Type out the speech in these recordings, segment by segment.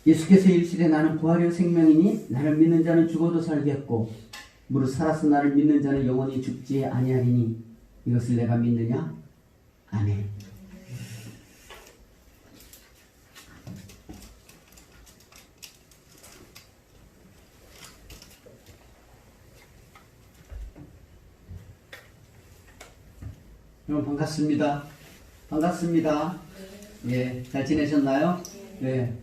예수께서 이르시되 나는 부활이요 생명이니 나를 믿는 자는 죽어도 살겠고 무릇 살아서 나를 믿는 자는 영원히 죽지 아니하리니 이것을 내가 믿느냐? 아멘. 여러분 반갑습니다. 반갑습니다. 예, 잘 지내셨나요? 네.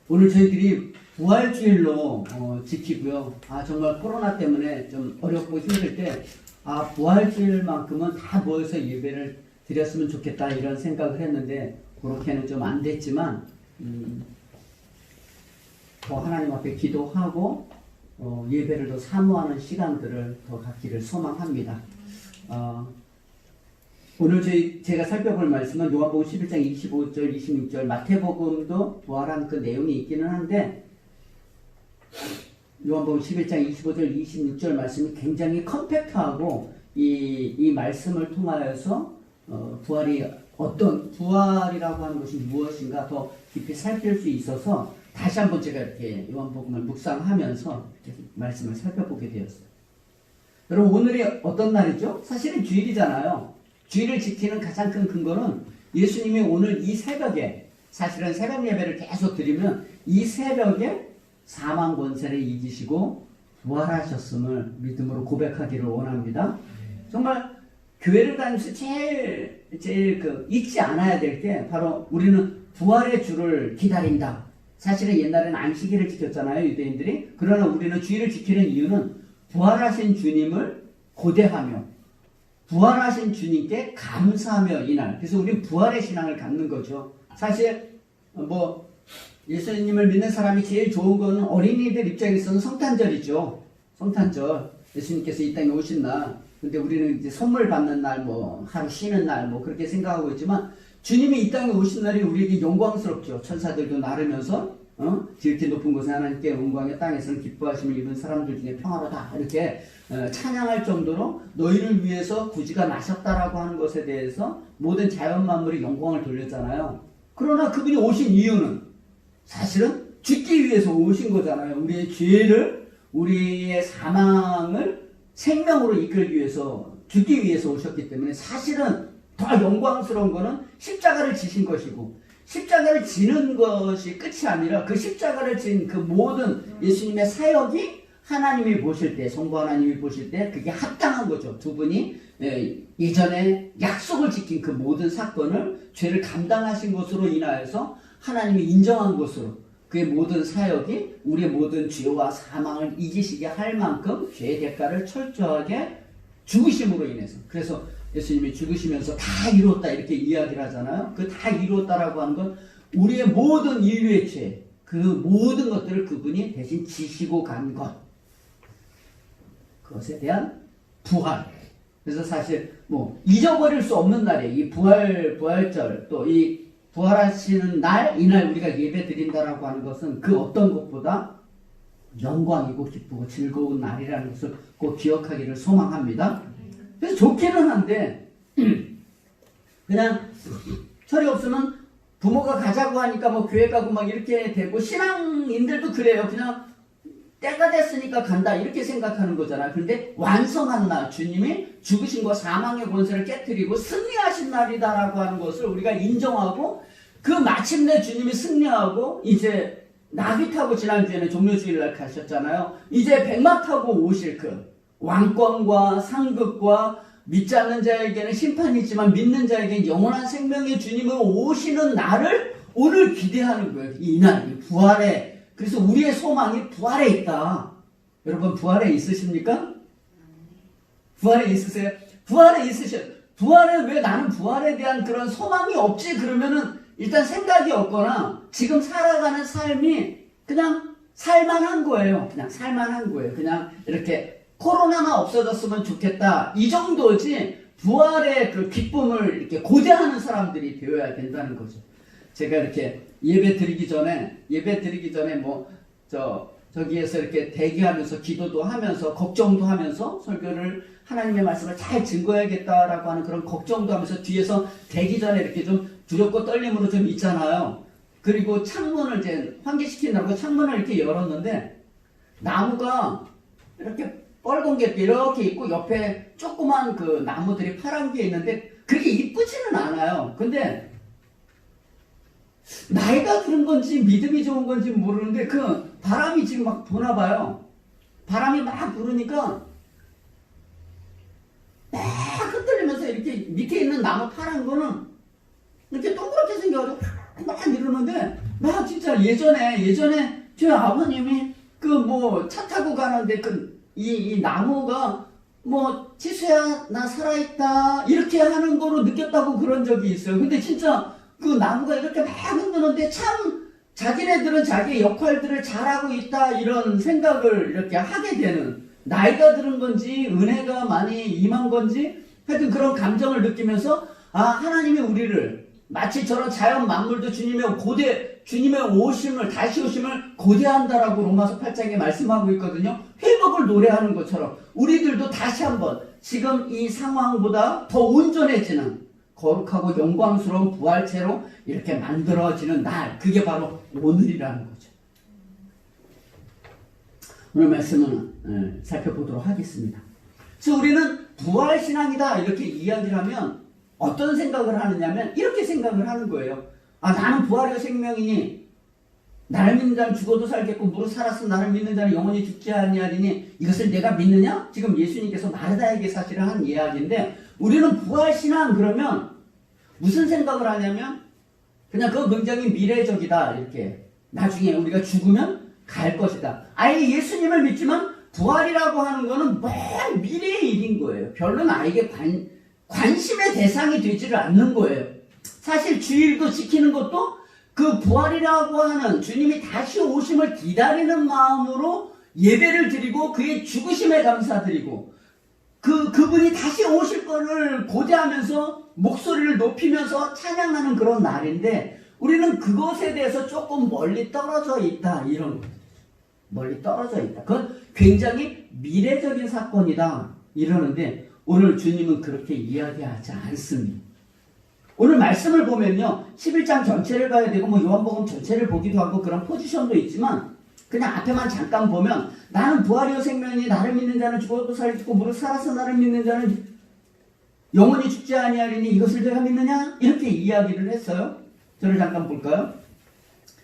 오늘 저희들이 부활주일로 지키고요. 정말 코로나 때문에 좀 어렵고 힘들 때 부활주일만큼은 다 모여서 예배를 드렸으면 좋겠다 이런 생각을 했는데 그렇게는 좀 안 됐지만 더 하나님 앞에 기도하고 예배를 더 사모하는 시간들을 더 갖기를 소망합니다. 오늘 제가 살펴볼 말씀은 요한복음 11장 25절, 26절, 마태복음도 부활한 그 내용이 있기는 한데 요한복음 11장 25절, 26절 말씀이 굉장히 컴팩트하고 이 말씀을 통하여서 부활이라고 하는 것이 무엇인가 더 깊이 살필 수 있어서 다시 한번 제가 이렇게 요한복음을 묵상하면서 이렇게 말씀을 살펴보게 되었어요. 여러분 오늘이 어떤 날이죠? 사실은 주일이잖아요. 주일을 지키는 가장 큰 근거는 예수님이 오늘 이 새벽에 사실은 새벽 예배를 계속 드리면 이 새벽에 사망 권세를 이기시고 부활하셨음을 믿음으로 고백하기를 원합니다. 정말 교회를 다니면서 제일 잊지 않아야 될 게 바로 우리는 부활의 주를 기다린다. 사실은 옛날에는 안식일을 지켰잖아요, 유대인들이. 그러나 우리는 주일을 지키는 이유는 부활하신 주님을 고대하며 부활하신 주님께 감사하며 이날. 그래서 우리는 부활의 신앙을 갖는 거죠. 사실 예수님을 믿는 사람이 제일 좋은 거는 어린이들 입장에서는 성탄절이죠. 성탄절. 예수님께서 이 땅에 오신 날. 근데 우리는 이제 선물 받는 날, 하루 쉬는 날, 그렇게 생각하고 있지만 주님이 이 땅에 오신 날이 우리에게 영광스럽죠. 천사들도 나르면서 지극히 높은 곳에 하나님께 영광의 땅에서는 기뻐하심을 입은 사람들 중에 평화로다 이렇게 찬양할 정도로 너희를 위해서 구주가 나셨다라고 하는 것에 대해서 모든 자연 만물이 영광을 돌렸잖아요. 그러나 그분이 오신 이유는 사실은 죽기 위해서 오신 거잖아요. 우리의 죄를, 우리의 사망을 생명으로 이끌기 위해서, 죽기 위해서 오셨기 때문에 사실은 더 영광스러운 거는 십자가를 지신 것이고, 십자가를 지는 것이 끝이 아니라 그 십자가를 진 그 모든 예수님의 사역이 하나님이 보실 때, 성부 하나님이 보실 때 그게 합당한 거죠. 두 분이 예전에 약속을 지킨 그 모든 사건을 죄를 감당하신 것으로 인하여서 하나님이 인정한 것으로 그의 모든 사역이 우리의 모든 죄와 사망을 이기시게 할 만큼 죄의 대가를 철저하게 죽으심으로 인해서. 그래서 예수님이 죽으시면서 다 이루었다 이렇게 이야기를 하잖아요. 그 다 이루었다라고 하는 건 우리의 모든 인류의 죄, 그 모든 것들을 그분이 대신 지시고 간 것. 그것에 대한 부활. 그래서 사실 잊어버릴 수 없는 날이에요. 이 부활절 또 이 부활하시는 날, 이날 우리가 예배 드린다라고 하는 것은 그 어떤 것보다 영광이고 기쁘고 즐거운 날이라는 것을 꼭 기억하기를 소망합니다. 그래서 좋기는 한데 그냥 철이 없으면 부모가 가자고 하니까 교회 가고 이렇게 되고 신앙인들도 그래요. 그냥 때가 됐으니까 간다 이렇게 생각하는 거잖아요. 그런데 완성한 날, 주님이 죽으신 것, 사망의 권세를 깨뜨리고 승리하신 날이다라고 하는 것을 우리가 인정하고 그 마침내 주님이 승리하고 이제 나귀 타고 지난주에는 종료주일날 가셨잖아요. 이제 백마 타고 오실 그 왕권과 상급과 믿지 않는 자에게는 심판이 있지만 믿는 자에게는 영원한 생명의 주님을 오시는 날을 오늘 기대하는 거예요. 이날, 이 부활에. 그래서 우리의 소망이 부활에 있다. 여러분 부활에 있으십니까? 부활에 있으세요? 부활에 있으셔. 부활에 왜 나는 부활에 대한 그런 소망이 없지? 그러면은 일단 생각이 없거나 지금 살아가는 삶이 그냥 살만한 거예요. 그냥 살만한 거예요. 그냥 이렇게 코로나가 없어졌으면 좋겠다. 이 정도지 부활의 그 기쁨을 이렇게 고대하는 사람들이 되어야 된다는 거죠. 제가 이렇게 예배 드리기 전에 저기에서 이렇게 대기하면서 기도도 하면서 걱정도 하면서 설교를 하나님의 말씀을 잘 증거해야겠다라고 하는 그런 걱정도 하면서 뒤에서 되기 전에 이렇게 좀 두렵고 떨림으로 좀 있잖아요. 그리고 창문을 이제 환기시킨다고 창문을 이렇게 열었는데 나무가 이렇게 빨간 게 이렇게 있고 옆에 조그만 그 나무들이 파란 게 있는데 그게 이쁘지는 않아요. 근데 나이가 그런 건지 믿음이 좋은 건지 모르는데 그 바람이 지금 막 부나 봐요. 바람이 막 부르니까 막 흔들리면서 이렇게 밑에 있는 나무 파란 거는 이렇게 동그랗게 생겨가지고 막 이러는데 나 진짜 예전에 저희 아버님이 그 뭐 차 타고 가는데 이 나무가 뭐 지수야 나 살아있다 이렇게 하는 거로 느꼈다고 그런 적이 있어요. 근데 진짜 그 나무가 이렇게 막 흔드는데 참 자기네들은 자기의 역할들을 잘하고 있다 이런 생각을 이렇게 하게 되는, 나이가 들은 건지 은혜가 많이 임한 건지 하여튼 그런 감정을 느끼면서 아 하나님이 우리를 마치 저런 자연 만물도 주님의 오심을 다시 오심을 고대한다라고 로마서 8장에 말씀하고 있거든요. 회복을 노래하는 것처럼 우리들도 다시 한번 지금 이 상황보다 더 온전해지는 거룩하고 영광스러운 부활체로 이렇게 만들어지는 날, 그게 바로 오늘이라는 거죠. 오늘 말씀은 살펴보도록 하겠습니다. 그래서 우리는 부활신앙이다 이렇게 이야기를 하면 어떤 생각을 하느냐면 이렇게 생각을 하는 거예요. 아 나는 부활의 생명이니 나를 믿는 자는 죽어도 살겠고 무릇 살았으면 나를 믿는 자는 영원히 죽지 아니하리니 이것을 내가 믿느냐? 지금 예수님께서 마르다에게 사실은 한 이야기인데 우리는 부활신앙 그러면 무슨 생각을 하냐면 그냥 그거 굉장히 미래적이다 이렇게 나중에 우리가 죽으면 갈 것이다. 아예 예수님을 믿지만 부활이라고 하는 거는 맨 미래의 일인 거예요. 별로 나에게 관심의 대상이 되지를 않는 거예요. 사실 주일도 지키는 것도 그 부활이라고 하는 주님이 다시 오심을 기다리는 마음으로 예배를 드리고 그의 죽으심에 감사드리고 그분이 다시 오실 거를 고대하면서 목소리를 높이면서 찬양하는 그런 날인데 우리는 그것에 대해서 조금 멀리 떨어져 있다 이런 거죠. 멀리 떨어져 있다. 그건 굉장히 미래적인 사건이다 이러는데 오늘 주님은 그렇게 이야기하지 않습니다. 오늘 말씀을 보면요 11장 전체를 봐야 되고 뭐 요한복음 전체를 보기도 하고 그런 포지션도 있지만 그냥 앞에만 잠깐 보면 나는 부활이요 생명이니 나를 믿는 자는 죽어도 살겠고 무릇 살아서 나를 믿는 자는 영원히 죽지 아니하리니 이것을 내가 믿느냐? 이렇게 이야기를 했어요. 저를 잠깐 볼까요?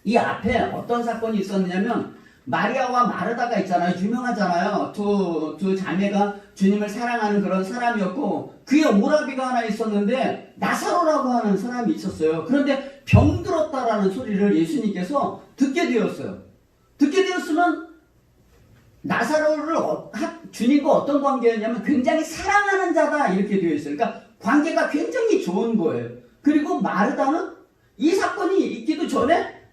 이 앞에 어떤 사건이 있었냐면 마리아와 마르다가 있잖아요. 유명하잖아요. 두 자매가 주님을 사랑하는 그런 사람이었고 그의 오라비가 하나 있었는데 나사로라고 하는 사람이 있었어요. 그런데 병들었다라는 소리를 예수님께서 듣게 되었어요. 듣게 되었으면 나사로를 주님과 어떤 관계였냐면 굉장히 사랑하는 자다 이렇게 되어 있어요. 그러니까 관계가 굉장히 좋은 거예요. 그리고 마르다는 이 사건이 있기도 전에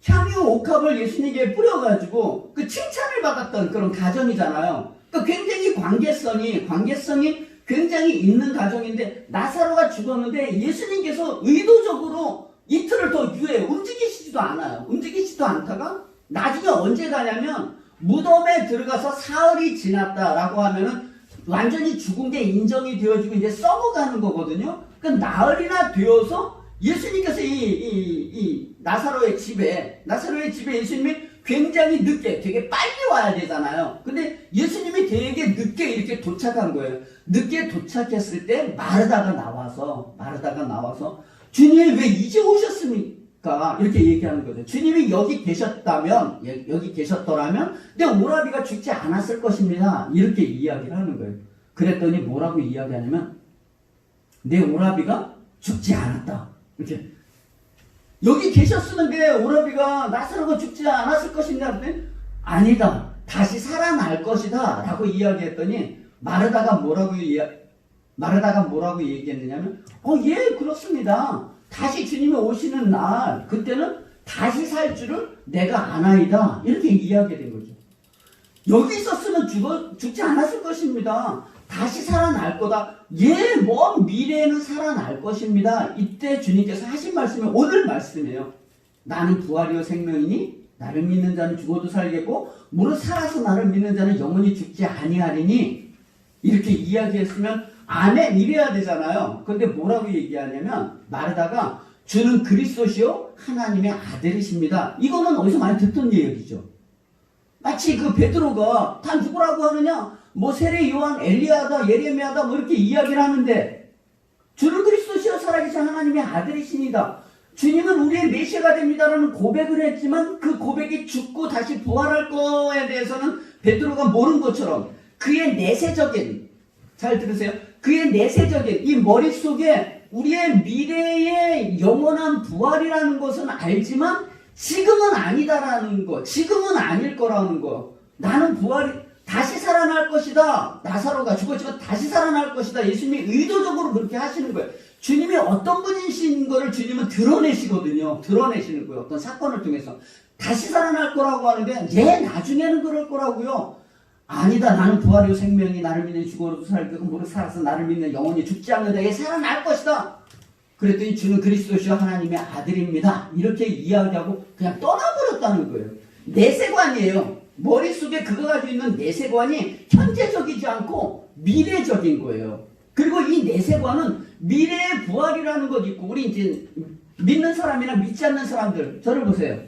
향유 옥합을 예수님께 뿌려가지고 그 칭찬을 받았던 그런 가정이잖아요. 그러니까 굉장히 관계성이 굉장히 있는 가정인데 나사로가 죽었는데 예수님께서 의도적으로 이틀을 더 움직이시지도 않아요. 움직이지도 않다가 나중에 언제 가냐면 무덤에 들어가서 사흘이 지났다라고 하면은 완전히 죽은 게 인정이 되어지고 이제 썩어가는 거거든요. 그러니까 나흘이나 되어서 예수님께서 이 나사로의 집에 예수님이 굉장히 늦게 되게 빨리 와야 되잖아요. 근데 예수님이 되게 늦게 이렇게 도착한 거예요. 늦게 도착했을 때 마르다가 나와서 주님이 왜 이제 오셨습니까? 이렇게 얘기하는 거죠. 주님이 여기 계셨더라면 내 오라비가 죽지 않았을 것입니다. 이렇게 이야기를 하는 거예요. 그랬더니 뭐라고 이야기하냐면 내 오라비가 죽지 않았다. 이렇게 여기 계셨으면 내 오라비가 나사로가 죽지 않았을 것이냐 그랬더니 아니다. 다시 살아날 것이다. 라고 이야기했더니 마르다가 뭐라고 얘기했느냐면 예 그렇습니다. 다시 주님이 오시는 날 그때는 다시 살 줄을 내가 아나이다. 이렇게 이야기된 거죠. 여기 있었으면 죽지 않았을 것입니다. 다시 살아날 거다. 먼 미래에는 살아날 것입니다. 이때 주님께서 하신 말씀이 오늘 말씀이에요. 나는 부활이요 생명이니 나를 믿는 자는 죽어도 살겠고 무릇 살아서 나를 믿는 자는 영원히 죽지 아니하리니 이렇게 이야기했으면 아멘 이래야 되잖아요. 근데 뭐라고 얘기하냐면 마르다가 주는 그리스도시요 하나님의 아들이십니다. 이거는 어디서 많이 듣던 얘기죠. 마치 그 베드로가 다 누구라고 하느냐? 뭐 세례 요한, 엘리야다, 예레미야다 뭐 이렇게 이야기를 하는데 주는 그리스도시요 살아계신 하나님의 아들이십니다. 주님은 우리의 메시아가 됩니다라는 고백을 했지만 그 고백이 죽고 다시 부활할 거에 대해서는 베드로가 모르는 것처럼 그의 내세적인, 잘 들으세요, 그의 내세적인 이 머릿속에 우리의 미래의 영원한 부활이라는 것은 알지만 지금은 아니다라는 거, 지금은 아닐 거라는 거, 나는 부활이 다시 살아날 것이다, 나사로가 죽었지만 다시 살아날 것이다, 예수님이 의도적으로 그렇게 하시는 거예요. 주님이 어떤 분이신 거를 주님은 드러내시거든요. 드러내시는 거예요. 어떤 사건을 통해서 다시 살아날 거라고 하는데 얘 나중에는 그럴 거라고요. 아니다, 나는 부활이요 생명이 나를 믿는 죽어도 살고 무릇 살아서 나를 믿는 영원히 죽지 않는다, 얘 살아날 것이다. 그랬더니 주는 그리스도시요 하나님의 아들입니다, 이렇게 이야기하고 그냥 떠나버렸다는 거예요. 내세관이에요. 머릿속에 그거 가지고 있는 내세관이 현재적이지 않고 미래적인 거예요. 그리고 이 내세관은 미래의 부활이라는 것도 있고, 우리 이제 믿는 사람이나 믿지 않는 사람들, 저를 보세요.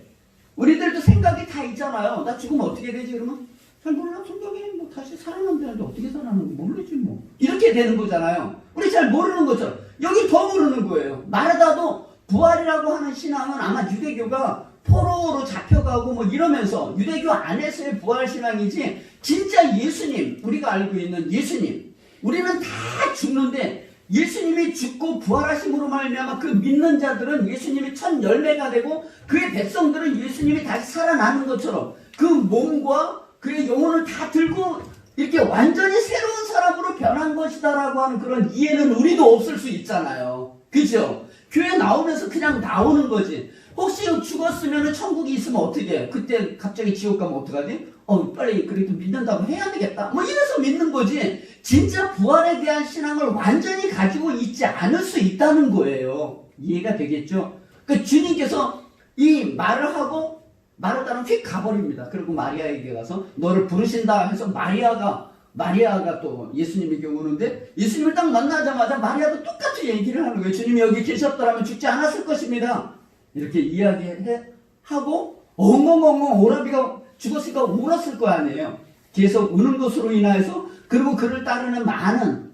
우리들도 생각이 다 있잖아요. 나 죽으면 어떻게 되지 그러면? 잘 몰라. 성경에 뭐 다시 살아난다는데 어떻게 살아나는지 모르지 뭐. 이렇게 되는 거잖아요. 우리 잘 모르는 것처럼 여기 더 모르는 거예요. 마르다도 부활이라고 하는 신앙은 아마 유대교가 포로로 잡혀가고 뭐 이러면서 유대교 안에서의 부활 신앙이지, 진짜 예수님, 우리가 알고 있는 예수님, 우리는 다 죽는데 예수님이 죽고 부활하심으로 말미암아 그 믿는 자들은 예수님이 첫 열매가 되고 그의 백성들은 예수님이 다시 살아나는 것처럼 그 몸과 그의 영혼을 다 들고 이렇게 완전히 새로운 사람으로 변한 것이다라고 하는 그런 이해는 우리도 없을 수 있잖아요. 그죠? 교회 나오면서 그냥 나오는 거지. 혹시 죽었으면 천국이 있으면 어떻게 해? 그때 갑자기 지옥 가면 어떡하지? 빨리 그래도 믿는다고 해야 되겠다, 뭐 이래서 믿는 거지. 진짜 부활에 대한 신앙을 완전히 가지고 있지 않을 수 있다는 거예요. 이해가 되겠죠? 그러니까 주님께서 이 말을 하고 마르다는 휙 가버립니다. 그리고 마리아에게 가서 너를 부르신다 해서 마리아가 또 예수님에게 오는데, 예수님을 딱 만나자마자 마리아도 똑같이 얘기를 하는 거예요. 주님이 여기 계셨더라면 죽지 않았을 것입니다, 이렇게 이야기하고 엉엉엉엉 오라비가 죽었으니까 울었을 거 아니에요. 계속 우는 것으로 인하여서, 그리고 그를 따르는 많은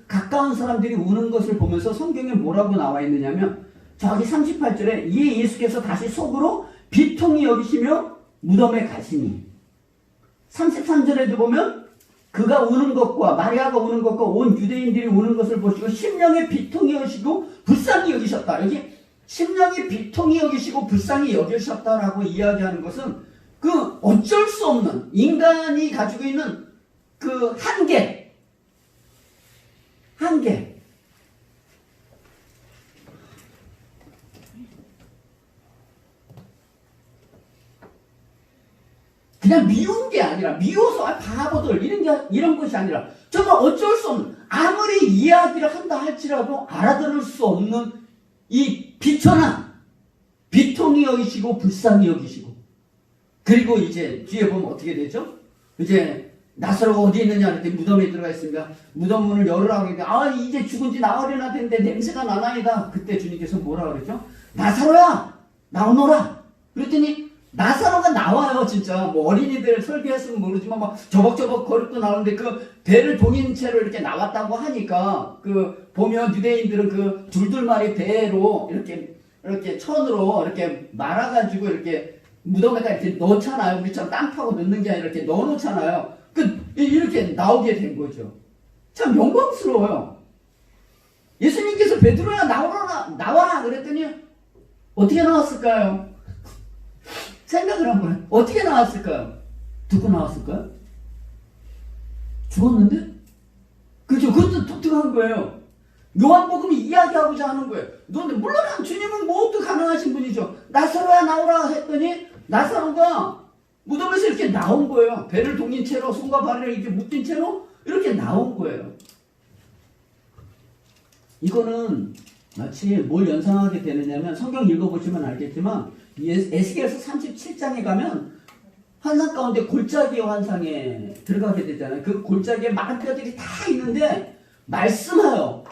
가까운 사람들이 우는 것을 보면서 성경에 뭐라고 나와 있느냐면 저기 38절에 이에 예수께서 다시 속으로 비통히 여기시며 무덤에 가시니, 33절에도 보면 그가 우는 것과 마리아가 우는 것과 온 유대인들이 우는 것을 보시고 심령에 비통히 여기시고 불쌍히 여기셨다. 여기 심령이 비통히 여기시고 불쌍히 여기셨다라고 이야기하는 것은 그 어쩔 수 없는 인간이 가지고 있는 그 한계. 그냥 미운 게 아니라, 미워서 바보들 이런 것이 아니라 정말 어쩔 수 없는, 아무리 이야기를 한다 할지라도 알아들을 수 없는 이 비천한, 비통히 여기시고 불쌍히 여기시고, 그리고 이제 뒤에 보면 어떻게 되죠? 이제 나사로가 어디 있느냐 그랬더니 무덤에 들어가 있습니다. 무덤 문을 열으라고 했는데 이제 죽은 지 나흘이나 됐는데 냄새가 나나이다. 그때 주님께서 뭐라 그랬죠? 나사로야 나오너라. 그랬더니 나사로가 나와요. 진짜 뭐 어린이들 설교했으면 모르지만 막 저벅저벅 걸고 나오는데 그 배를 동인 채로 이렇게 나왔다고 하니까, 그 보면 유대인들은 그 둘둘마리 배로 이렇게 천으로 이렇게 말아가지고 이렇게 무덤에다 이렇게 넣잖아요. 우리처럼 땅 파고 넣는 게 아니라 이렇게 넣어놓잖아요. 이렇게 나오게 된 거죠. 참 영광스러워요. 예수님께서 베드로야 나와라 그랬더니 어떻게 나왔을까요? 생각을 한번 해. 어떻게 나왔을까요? 듣고 나왔을까요? 죽었는데? 그죠? 그것도 독특한 거예요. 요한복음이 이야기하고자 하는 거예요. 물론 주님은 뭐도 가능하신 분이죠. 나사로야 나오라 했더니 나사로가 무덤에서 이렇게 나온 거예요. 배를 동인 채로 손과 발을 이렇게 묶인 채로 이렇게 나온 거예요. 이거는 마치 뭘 연상하게 되느냐면, 성경 읽어보시면 알겠지만 에스겔서 37장에 가면 환상 가운데 골짜기 환상에 들어가게 되잖아요. 그 골짜기에 많은 뼈들이 다 있는데 말씀하여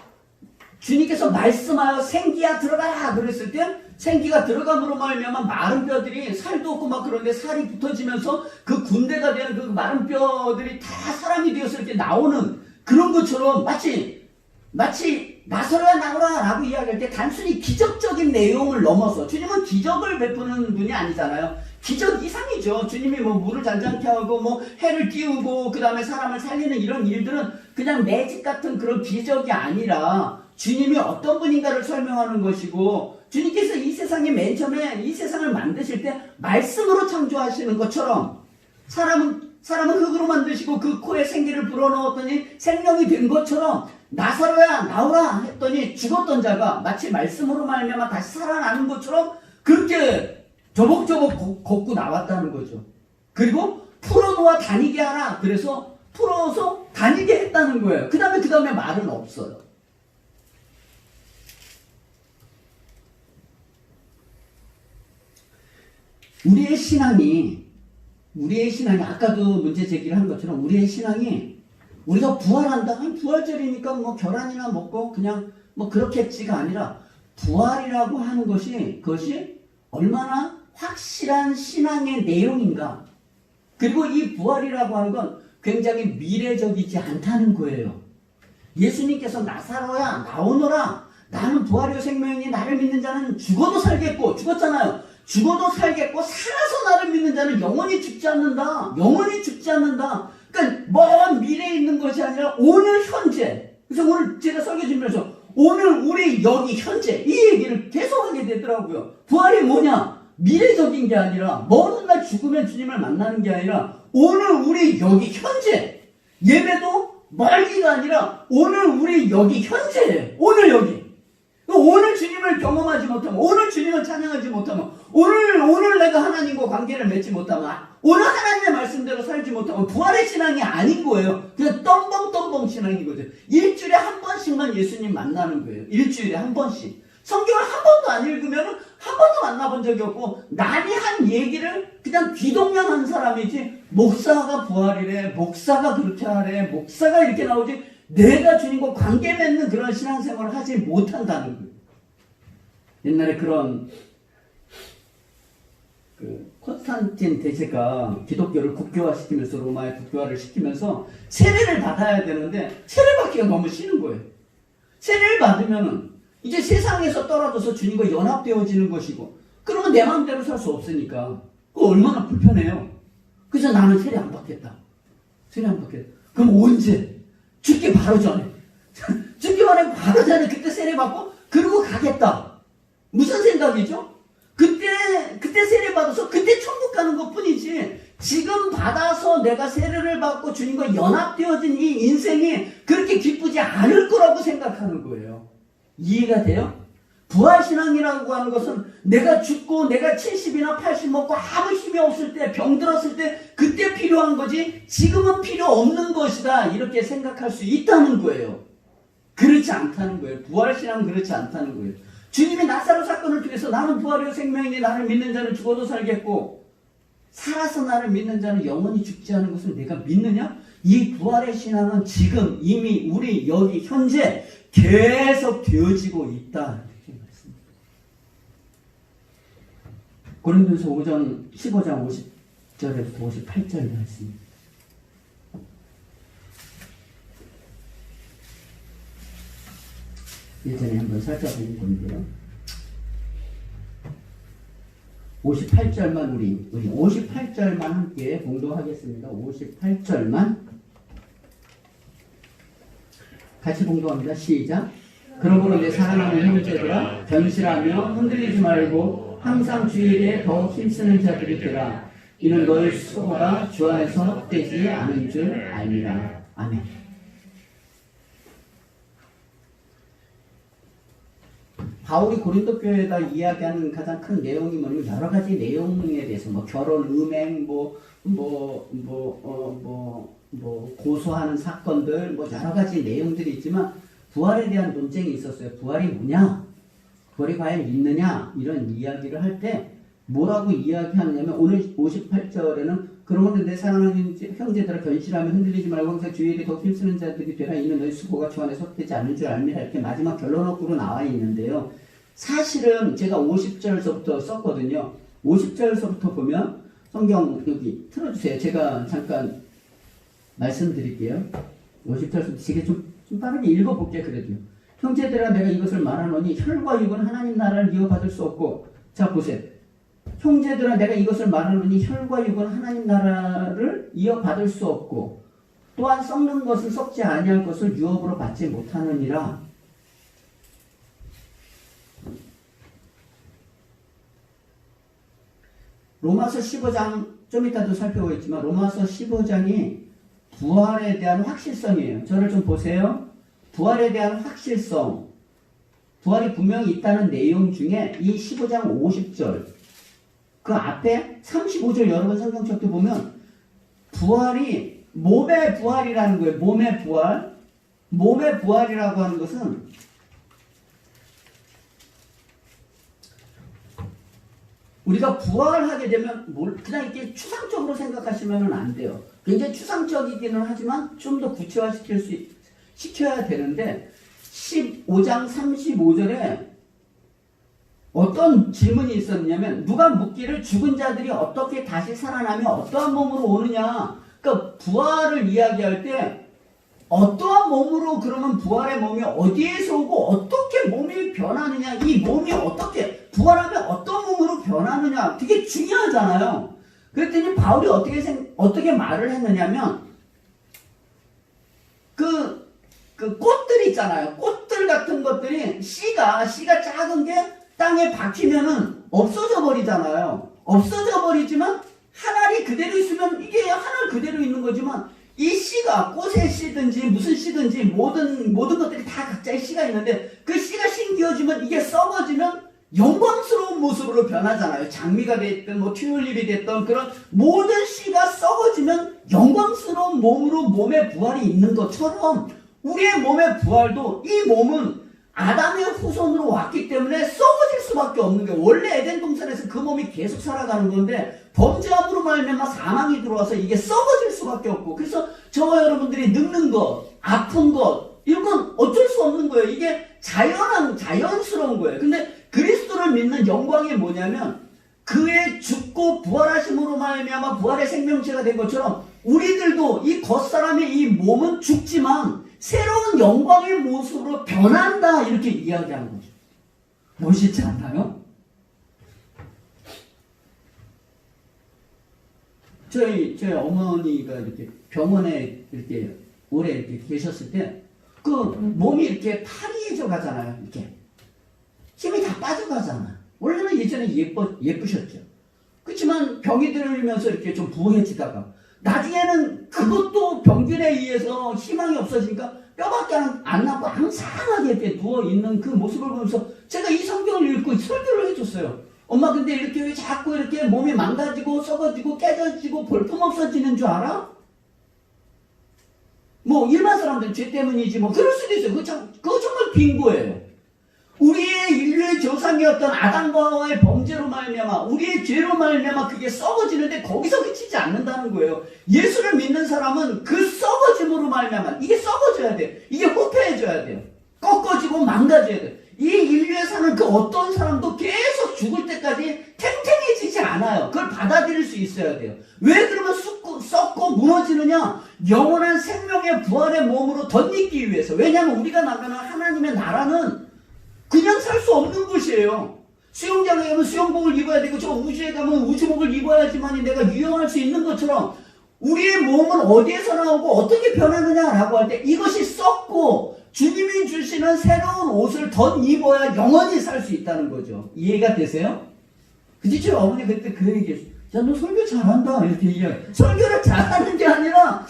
주님께서 말씀하여 생기야 들어가라 그랬을 때 생기가 들어감으로 말미암아 마른 뼈들이 살도 없고 막 그런데 살이 붙어지면서 그 군대가 되는 그 마른 뼈들이 다 사람이 되었을 때 나오는 그런 것처럼 마치 나서라 나오라 라고 이야기할 때 단순히 기적적인 내용을 넘어서 주님은 기적을 베푸는 분이 아니잖아요. 기적 이상이죠. 주님이 뭐 물을 잔잔케 하고 뭐 해를 띄우고 그 다음에 사람을 살리는 이런 일들은 그냥 매직 같은 그런 기적이 아니라 주님이 어떤 분인가를 설명하는 것이고 주님께서 이 세상에 맨 처음에 이 세상을 만드실 때 말씀으로 창조하시는 것처럼 사람은 흙으로 만드시고 그 코에 생기를 불어넣었더니 생명이 된 것처럼 나사로야 나오라 했더니 죽었던 자가 마치 말씀으로 말미암아 다시 살아나는 것처럼 그렇게 조목조목 걷고 나왔다는 거죠. 그리고 풀어놓아 다니게 하라. 그래서 풀어서 다니게 했다는 거예요. 그 다음에 말은 없어요. 우리의 신앙이 아까도 문제 제기를 한 것처럼 우리의 신앙이 우리가 부활한다. 부활절이니까 뭐 계란이나 먹고 그냥 뭐 그렇겠지가 아니라 부활이라고 하는 그것이 얼마나 확실한 신앙의 내용인가. 그리고 이 부활이라고 하는 건 굉장히 미래적이지 않다는 거예요. 예수님께서 나사로야 나오너라. 나는 부활이요 생명이니 나를 믿는 자는 죽어도 살겠고 죽었잖아요. 죽어도 살겠고 살아서 나를 믿는 자는 영원히 죽지 않는다. 영원히 죽지 않는다. 그러니까 먼 미래에 있는 것이 아니라 오늘 현재. 그래서 오늘 제가 설교 준비해서 오늘 우리 여기 현재 이 얘기를 계속하게 되더라고요. 부활이 뭐냐? 미래적인 게 아니라 먼 훗날 죽으면 주님을 만나는 게 아니라 오늘 우리 여기 현재. 예배도 멀기가 아니라 오늘 우리 여기 현재. 오늘 여기. 오늘 주님을 경험하지 못하면, 오늘 주님을 찬양하지 못하면, 오늘 내가 하나님과 관계를 맺지 못하면, 오늘 하나님의 말씀대로 살지 못하면 부활의 신앙이 아닌 거예요. 그냥 덤벙덤벙 신앙인 거죠. 일주일에 한 번씩만 예수님 만나는 거예요. 일주일에 한 번씩. 성경을 한 번도 안 읽으면 한 번도 만나본 적이 없고 남이 한 얘기를 그냥 귀동냥한 사람이지 목사가 부활이래, 목사가 그렇게 하래, 목사가 이렇게 나오지 내가 주님과 관계 맺는 그런 신앙생활을 하지 못한다는 거예요. 옛날에 그런 콘스탄틴 대제가 기독교를 국교화시키면서 로마에 국교화를 시키면서 세례를 받아야 되는데 세례받기가 너무 싫은 거예요. 세례를 받으면은 이제 세상에서 떨어져서 주님과 연합되어지는 것이고 그러면 내 마음대로 살 수 없으니까 그거 얼마나 불편해요. 그래서 나는 세례 안 받겠다. 세례 안 받겠다. 그럼 언제? 죽기 바로 전에. 죽기 바로 전에 그때 세례 받고 그러고 가겠다. 무슨 생각이죠? 그때 세례 받아서 그때 천국 가는 것 뿐이지 지금 받아서 내가 세례를 받고 주님과 연합되어진 이 인생이 그렇게 기쁘지 않을 거라고 생각하는 거예요. 이해가 돼요? 부활신앙이라고 하는 것은 내가 죽고 내가 70이나 80 먹고 아무 힘이 없을 때 병들었을 때 그때 필요한 거지 지금은 필요 없는 것이다 이렇게 생각할 수 있다는 거예요. 그렇지 않다는 거예요. 부활신앙은 그렇지 않다는 거예요. 주님이 나사로 사건을 통해서 나는 부활이요 생명이니 나를 믿는 자는 죽어도 살겠고 살아서 나를 믿는 자는 영원히 죽지 않은 것을 내가 믿느냐? 이 부활의 신앙은 지금 이미 우리 여기 현재 계속 되어지고 있다. 이렇게 말씀입니다. 고린도서 15장 50절에서 58절 말씀입니다. 예전에 한번 살펴본 건데요. 58절만 우리 58절만 함께 봉독하겠습니다. 58절만 같이 봉독합니다. 시작. 그러므로 내 사랑하는 형제들아 변실하며 흔들리지 말고 항상 주일에 더 힘쓰는 자들이 되라. 이는 너희 수고가 주 안에서 헛되지 않은 줄 알미라. 아멘. 바울이 고린도 교회에다 이야기하는 가장 큰 내용이 뭐냐면 여러 가지 내용에 대해서 뭐 결혼, 음행, 고소하는 사건들, 뭐 여러 가지 내용들이 있지만 부활에 대한 논쟁이 있었어요. 부활이 뭐냐? 부활이 과연 있느냐? 이런 이야기를 할 때 뭐라고 이야기하느냐면 오늘 58절에는 그러므로 내 사랑하는 형제들아 견실하며 흔들리지 말고 항상 주의 일에 더 힘쓰는 자들이 되라. 이는 너희 수고가 주 안에 속되지 않는 줄 알미라. 이렇게 마지막 결론어구로 나와 있는데요. 사실은 제가 50절서부터 썼거든요. 50절서부터 보면 성경 여기 틀어주세요. 제가 잠깐 말씀드릴게요. 50절서부터 제가 좀 빠르게 읽어볼게요. 그래도요. 형제들아 내가 이것을 말하노니 혈과 육은 하나님 나라를 이어받을 수 없고, 자 보세요. 형제들아 내가 이것을 말하노니 혈과 육은 하나님 나라를 이어받을 수 없고 또한 썩는 것을 썩지 아니할 것을 유업으로 받지 못하느니라. 로마서 15장 좀 이따도 살펴보겠지만 로마서 15장이 부활에 대한 확실성이에요. 저를 좀 보세요. 부활에 대한 확실성, 부활이 분명히 있다는 내용 중에 이 15장 50절, 그 앞에 35절 여러분 성경책도 보면 부활이 몸의 부활이라는 거예요. 몸의 부활. 몸의 부활이라고 하는 것은 우리가 부활하게 되면 그냥 이렇게 추상적으로 생각하시면 안 돼요. 굉장히 추상적이기는 하지만 좀 더 시켜야 되는데 15장 35절에 어떤 질문이 있었냐면 누가 묻기를 죽은 자들이 어떻게 다시 살아나며 어떠한 몸으로 오느냐. 그러니까 부활을 이야기할 때 어떠한 몸으로, 그러면 부활의 몸이 어디에서 오고 어떻게 몸이 변하느냐, 이 몸이 어떻게 부활하면 어떤 몸으로 변하느냐 되게 중요하잖아요. 그랬더니 바울이 어떻게 말을 했느냐면 그 꽃들 있잖아요. 꽃들 같은 것들이 씨가 작은 게 땅에 박히면은 없어져 버리잖아요. 없어져 버리지만 한 알이 그대로 있으면 이게 한 알 그대로 있는 거지만 이 씨가 꽃의 씨든지 무슨 씨든지 모든 것들이 다 각자의 씨가 있는데 그 씨가 심겨지면 이게 썩어지면 영광스러운 모습으로 변하잖아요. 장미가 됐든 뭐 튤립이 됐든 그런 모든 씨가 썩어지면 영광스러운 몸으로 몸의 부활이 있는 것처럼 우리의 몸의 부활도, 이 몸은 아담의 후손으로 왔기 때문에 썩어질 수밖에 없는 거예요. 원래 에덴 동산에서 그 몸이 계속 살아가는 건데 범죄함으로 말미암아 사망이 들어와서 이게 썩어질 수밖에 없고, 그래서 저와 여러분들이 늙는 것, 아픈 것, 이런 건 어쩔 수 없는 거예요. 이게 자연스러운 거예요. 근데 그리스도를 믿는 영광이 뭐냐면 그의 죽고 부활하심으로 말미암아 부활의 생명체가 된 것처럼 우리들도 이 겉사람의 이 몸은 죽지만 새로운 영광의 모습으로 변한다, 이렇게 이야기하는 거죠. 멋있지 않나요? 저희 어머니가 이렇게 병원에 이렇게 오래 이렇게 계셨을 때 그 몸이 이렇게 파리해져 가잖아요. 이렇게 힘이 다 빠져가잖아. 원래는 예전에 예쁘셨죠. 그렇지만 병이 들면서 이렇게 좀 부해지다가 나중에는 그것도 병균에 의해서 희망이 없어지니까 뼈밖에 안 나고 앙상하게 이렇게 누워있는 그 모습을 보면서 제가 이 성경을 읽고 설교를 해줬어요. 엄마 근데 이렇게 왜 자꾸 이렇게 몸이 망가지고 썩어지고 깨져지고 볼품 없어지는 줄 알아? 뭐 일반 사람들은 죄 때문이지 뭐 그럴 수도 있어요. 그거 정말 빙고예요. 우리의 인류의 조상이었던 아담과의 범죄로 말미암아 우리의 죄로 말미암아 그게 썩어지는데 거기서 그치지 않는다는 거예요. 예수를 믿는 사람은 그 썩어짐으로 말미암아 이게 썩어져야 돼. 이게 후패해져야 돼요. 꺾어지고 망가져야 돼. 이 인류에 사는 그 어떤 사람도 계속 죽을 때까지 탱탱해지지 않아요. 그걸 받아들일 수 있어야 돼요. 왜 그러면 썩고 무너지느냐? 영원한 생명의 부활의 몸으로 덧입기 위해서. 왜냐하면 우리가 나가는 하나님의 나라는 그냥 살 수 없는 곳이에요. 수영장에 가면 수영복을 입어야 되고 저 우주에 가면 우주복을 입어야지만 내가 유영할 수 있는 것처럼 우리의 몸은 어디에서 나오고 어떻게 변하느냐라고 할 때 이것이 썩고 주님이 주시는 새로운 옷을 덧입어야 영원히 살 수 있다는 거죠. 이해가 되세요? 그치? 저희 어머니 그때 그 얘기했어요. 야, 너 설교 잘한다. 이렇게 얘기해요. 설교를 잘하는 게 아니라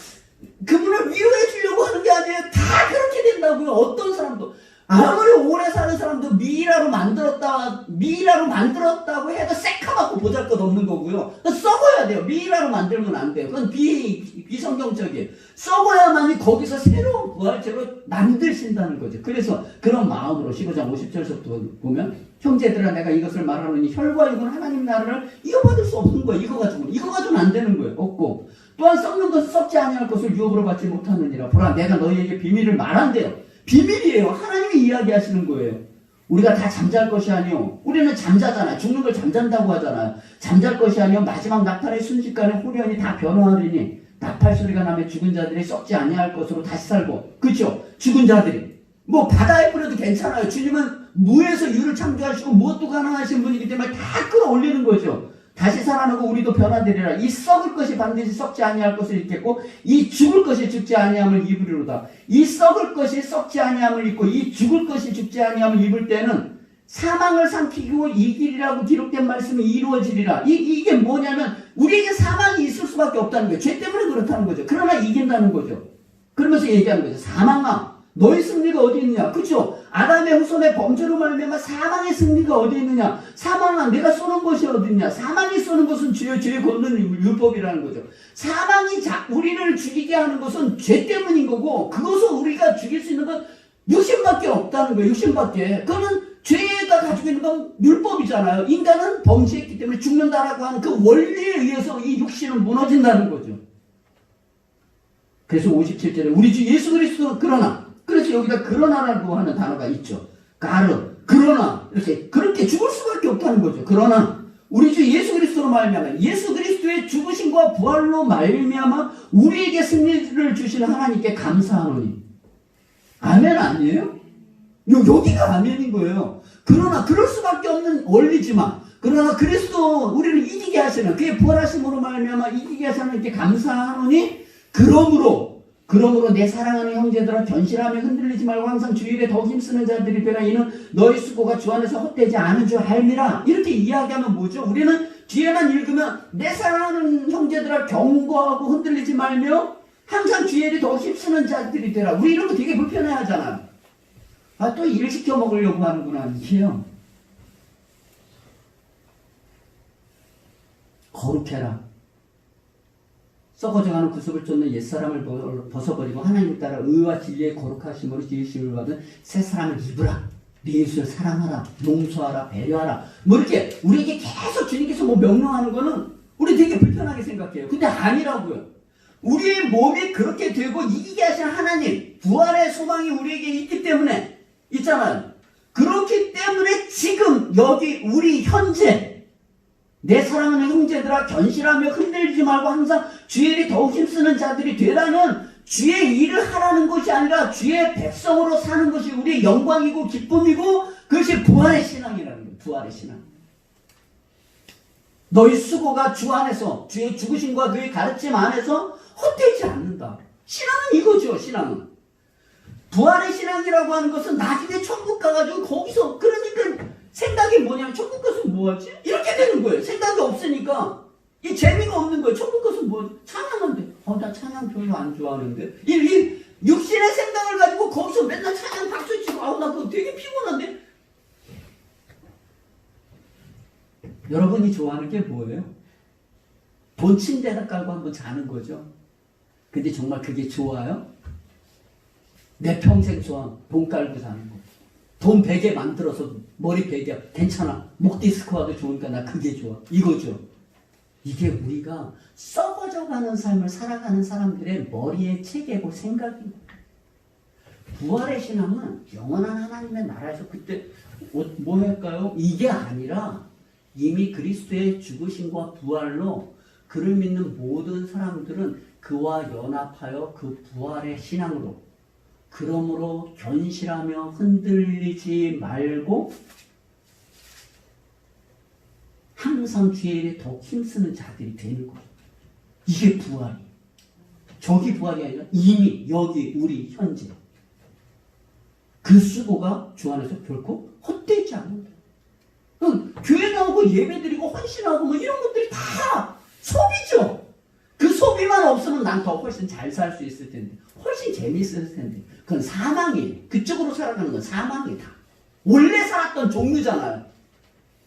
그분을 위로해 주려고 하는 게 아니에요. 다 그렇게 된다고요. 어떤 사람도. 아무리 오래 사는 사람도 미이라로 만들었다고 해도 새카맣고 보잘것없는 거고요. 썩어야 돼요. 미이라로 만들면 안 돼요. 그건 비성경적이에요. 썩어야만이 거기서 새로운 부활체로 만드신다는 거죠. 그래서 그런 마음으로 15장 50절부터 보면 형제들아 내가 이것을 말하노니 혈과 육은 하나님 나라를 이어받을 수 없는 거예요. 이거 가지고는 안 되는 거예요. 없고 또한 썩는 것은 썩지 아니할 것을 유업으로 받지 못하느니라. 보라 내가 너희에게 비밀을 말한대요. 비밀이에요. 하나님이 이야기하시는 거예요. 우리가 다 잠잘 것이 아니요. 우리는 잠자잖아요. 죽는 걸 잠잔다고 하잖아요. 잠잘 것이 아니요. 마지막 나팔의 순식간에 후련히 다 변화하리니 나팔 소리가 나면 죽은 자들이 썩지 아니할 것으로 다시 살고. 그렇죠? 죽은 자들이. 뭐 바다에 뿌려도 괜찮아요. 주님은 무에서 유를 창조하시고 무엇도 가능하신 분이기 때문에 다 끌어올리는 거죠. 다시 살아나고 우리도 변화되리라. 이 썩을 것이 반드시 썩지 아니할 것을 입겠고 이 죽을 것이 죽지 아니함을 입으리로다. 이 썩을 것이 썩지 아니함을 입고 이 죽을 것이 죽지 아니함을 입을 때는 사망을 삼키고 이기리라고 기록된 말씀이 이루어지리라. 이게 뭐냐면 우리에게 사망이 있을 수밖에 없다는 거예요. 죄 때문에 그렇다는 거죠. 그러나 이긴다는 거죠. 그러면서 얘기하는 거죠. 사망아 너의 승리가 어디 있느냐. 그렇죠? 아담의 후손의 범죄로 말미암아 사망의 승리가 어디 있느냐. 사망아 내가 쏘는 것이 어디 있냐. 사망이 쏘는 것은 죄 걷는 율법이라는 거죠. 사망이 우리를 죽이게 하는 것은 죄 때문인 거고 그것을 우리가 죽일 수 있는 건 육신밖에 없다는 거예요. 육신밖에. 그거는 죄가 가지고 있는 건 율법이잖아요. 인간은 범죄했기 때문에 죽는다라고 하는 그 원리에 의해서 이 육신은 무너진다는 거죠. 그래서 57절에 우리 주 예수 그리스도 그러나 그래서 여기다 그러나라고 하는 단어가 있죠. 그러나 이렇게 그렇게 죽을 수밖에 없다는 거죠. 그러나 우리 주 예수 그리스도로 말미암아 예수 그리스도의 죽으심과 부활로 말미암아 우리에게 승리를 주시는 하나님께 감사하노니. 아멘 아니에요? 여기가 아멘인 거예요. 그러나 그럴 수밖에 없는 원리지만 그러나 그리스도 우리를 이기게 하시는 그의 부활하심으로 말미암아 이기게 하시는 하나님께 감사하노니 그러므로 내 사랑하는 형제들아 견실하며 흔들리지 말고 항상 주일에 더욱 힘쓰는 자들이 되라. 이는 너희 수고가 주 안에서 헛되지 않은 줄 알미라. 이렇게 이야기하면 뭐죠? 우리는 뒤에만 읽으면 내 사랑하는 형제들아 경고하고 흔들리지 말며 항상 주일에 더욱 힘쓰는 자들이 되라. 우리 이런 거 되게 불편해하잖아요. 또 일 시켜 먹으려고 하는구나. 이게요. 거룩해라. 썩어져가는 구습을 쫓는 옛사람을 벗어버리고 하나님 따라 의와 진리의 거룩하심으로 지으심을 받은 새 사람을 입으라. 네 이웃을 사랑하라. 용서하라. 배려하라. 뭐 이렇게 우리에게 계속 주님께서 뭐 명령하는 거는 우리 되게 불편하게 생각해요. 근데 아니라고요. 우리의 몸이 그렇게 되고 이기게 하신 하나님 부활의 소망이 우리에게 있기 때문에 있잖아요. 그렇기 때문에 지금 여기 우리 현재 내 사랑하는 형제들아 견실하며 흔들리지 말고 항상 주의 일에 더욱 힘쓰는 자들이 되라는 주의 일을 하라는 것이 아니라 주의 백성으로 사는 것이 우리의 영광이고 기쁨이고 그것이 부활의 신앙이라는 거예요. 부활의 신앙. 너희 수고가 주 안에서 주의 죽으심과 그의 가르침 안에서 헛되지 않는다. 신앙은 이거죠. 신앙은. 부활의 신앙이라고 하는 것은 나중에 천국 가가지고 거기서 그러니까 생각이 뭐냐면 천국 가서 뭐하지? 이렇게 되는 거예요. 생각이 없으니까 이 재미가 없는 거예요. 천국 가서 뭐 찬양하는데 나 찬양 별로 안 좋아하는데 이 육신의 생각을 가지고 거기서 맨날 찬양 박수 치고 나 그거 되게 피곤한데. 여러분이 좋아하는 게 뭐예요? 돈 침대에다 깔고 한번 자는 거죠. 근데 정말 그게 좋아요? 내 평생 좋아하는 돈 깔고 자는 거. 돈 베개 만들어서 머리 베개 괜찮아. 목 디스크와도 좋으니까 나 그게 좋아. 이거죠. 이게 우리가 썩어져가는 삶을 살아가는 사람들의 머리의 체계고 생각입니다. 부활의 신앙은 영원한 하나님의 나라에서 그때 뭐 할까요? 이게 아니라 이미 그리스도의 죽으심과 부활로 그를 믿는 모든 사람들은 그와 연합하여 그 부활의 신앙으로 그러므로 견실하며 흔들리지 말고 항상 주의 일에 더 힘쓰는 자들이 되는 거예요. 이게 부활이. 저기 부활이 아니라 이미 여기 우리 현재. 그 수고가 주 안에서 결코 헛되지 않는다. 교회 나오고 예배드리고 헌신하고 뭐 이런 것들이 다 소비죠. 그 소비만 없으면 난 더 훨씬 잘 살 수 있을 텐데 훨씬 재미있을 텐데 그건 사망이에요. 그쪽으로 살아가는 건 사망이다. 원래 살았던 종류잖아요.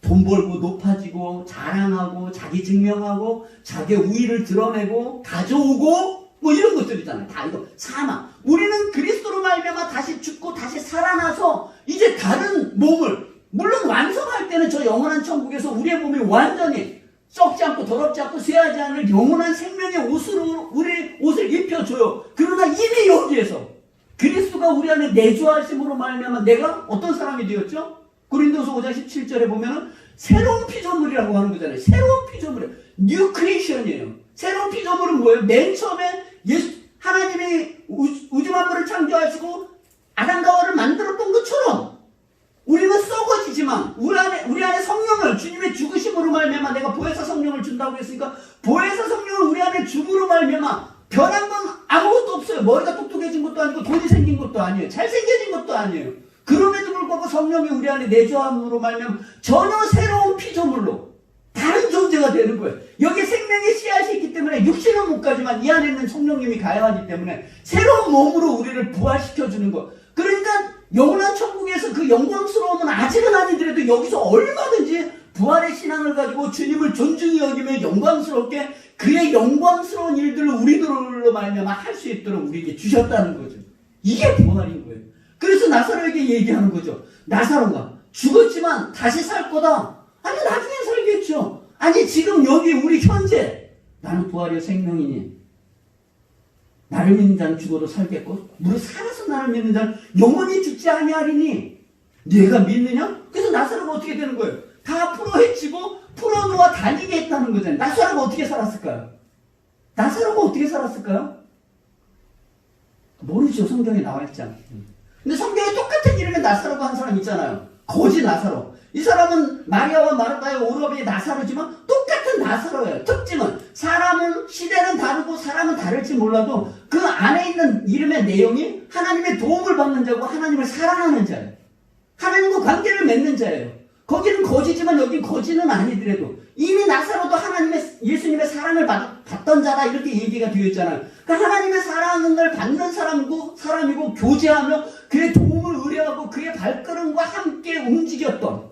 돈 벌고 높아지고 자랑하고 자기 증명하고 자기 우위를 드러내고 가져오고 뭐 이런 것들이잖아요. 다 이거 사망. 우리는 그리스도로 말미암아 다시 죽고 다시 살아나서 이제 다른 몸을, 물론 완성할 때는 저 영원한 천국에서 우리의 몸이 완전히 썩지 않고 더럽지 않고 쇠하지 않을 영원한 생명의 옷으로 우리 옷을 입혀줘요. 그러나 이미 여기에서 그리스도가 우리 안에 내주하심으로 말미암아 내가 어떤 사람이 되었죠? 고린도서 5장 17절에 보면은 새로운 피조물이라고 하는 거잖아요. 새로운 피조물이에요. 뉴 크리에이션이에요. 새로운 피조물은 뭐예요? 맨 처음에 하나님이 우주 만물을 창조하시고 아담과 하와를 만들었던 것처럼 우리는 썩어지지만 우리 안에 성령을, 주님의 죽으심으로 말미암아 내가 보혜사 성령을 준다고 했으니까 보혜사 성령을 우리 안에 줌으로 말미암아 변한 건 아무것도 없어요. 머리가 똑똑해진 것도 아니고 돈이 생긴 것도 아니에요. 잘생겨진 것도 아니에요. 그럼에도 불구하고 성령이 우리 안에 내주함으로 말미암아 전혀 새로운 피조물로 다른 존재가 되는 거예요. 여기에 생명의 씨앗이 있기 때문에 육신은 못 가지만 이 안에 있는 성령님이 가야하기 때문에 새로운 몸으로 우리를 부활시켜주는 거. 그러니까 영원한 천국에서 그 영광스러움은 아직은 아니더라도 여기서 얼마든지 부활의 신앙을 가지고 주님을 존중히 여기며 영광스럽게 그의 영광스러운 일들을 우리들로 말미암아 할 수 있도록 우리에게 주셨다는 거죠. 이게 부활인 거예요. 그래서 나사로에게 얘기하는 거죠. 나사로가 죽었지만 다시 살 거다. 아니 나중에 살겠죠. 아니 지금 여기 우리 현재 나는 부활의 생명이니 나를 믿는 자는 죽어도 살겠고 무릇 살아서 나를 믿는 자는 영원히 죽지 아니하리니 네가 믿느냐? 그래서 나사로가 어떻게 되는 거예요? 다 풀어헤치고 풀어놓아 다니게 했다는 거잖아요. 나사로가 어떻게 살았을까요? 나사로가 어떻게 살았을까요? 모르죠. 성경에 나와 있지 않아요. 근데 성경에 똑같은 이름의 나사로가 한 사람 있잖아요. 거지 나사로. 이 사람은 마리아와 마르다의 오르갑의 나사로지만 똑같은 나사로예요. 특징은 사람은 시대는 다르고 사람은 다를지 몰라도 그 안에 있는 이름의 내용이 하나님의 도움을 받는 자고 하나님을 사랑하는 자예요. 하나님과 관계를 맺는 자예요. 거기는 거지지만 여긴 거지는 아니더라도 이미 나사로도 예수님의 사랑을 받던 자다 이렇게 얘기가 되어 있잖아요. 그러니까 하나님의 사랑을 받는 사람이고 교제하며 그의 도움을 의뢰하고 그의 발걸음과 함께 움직였던,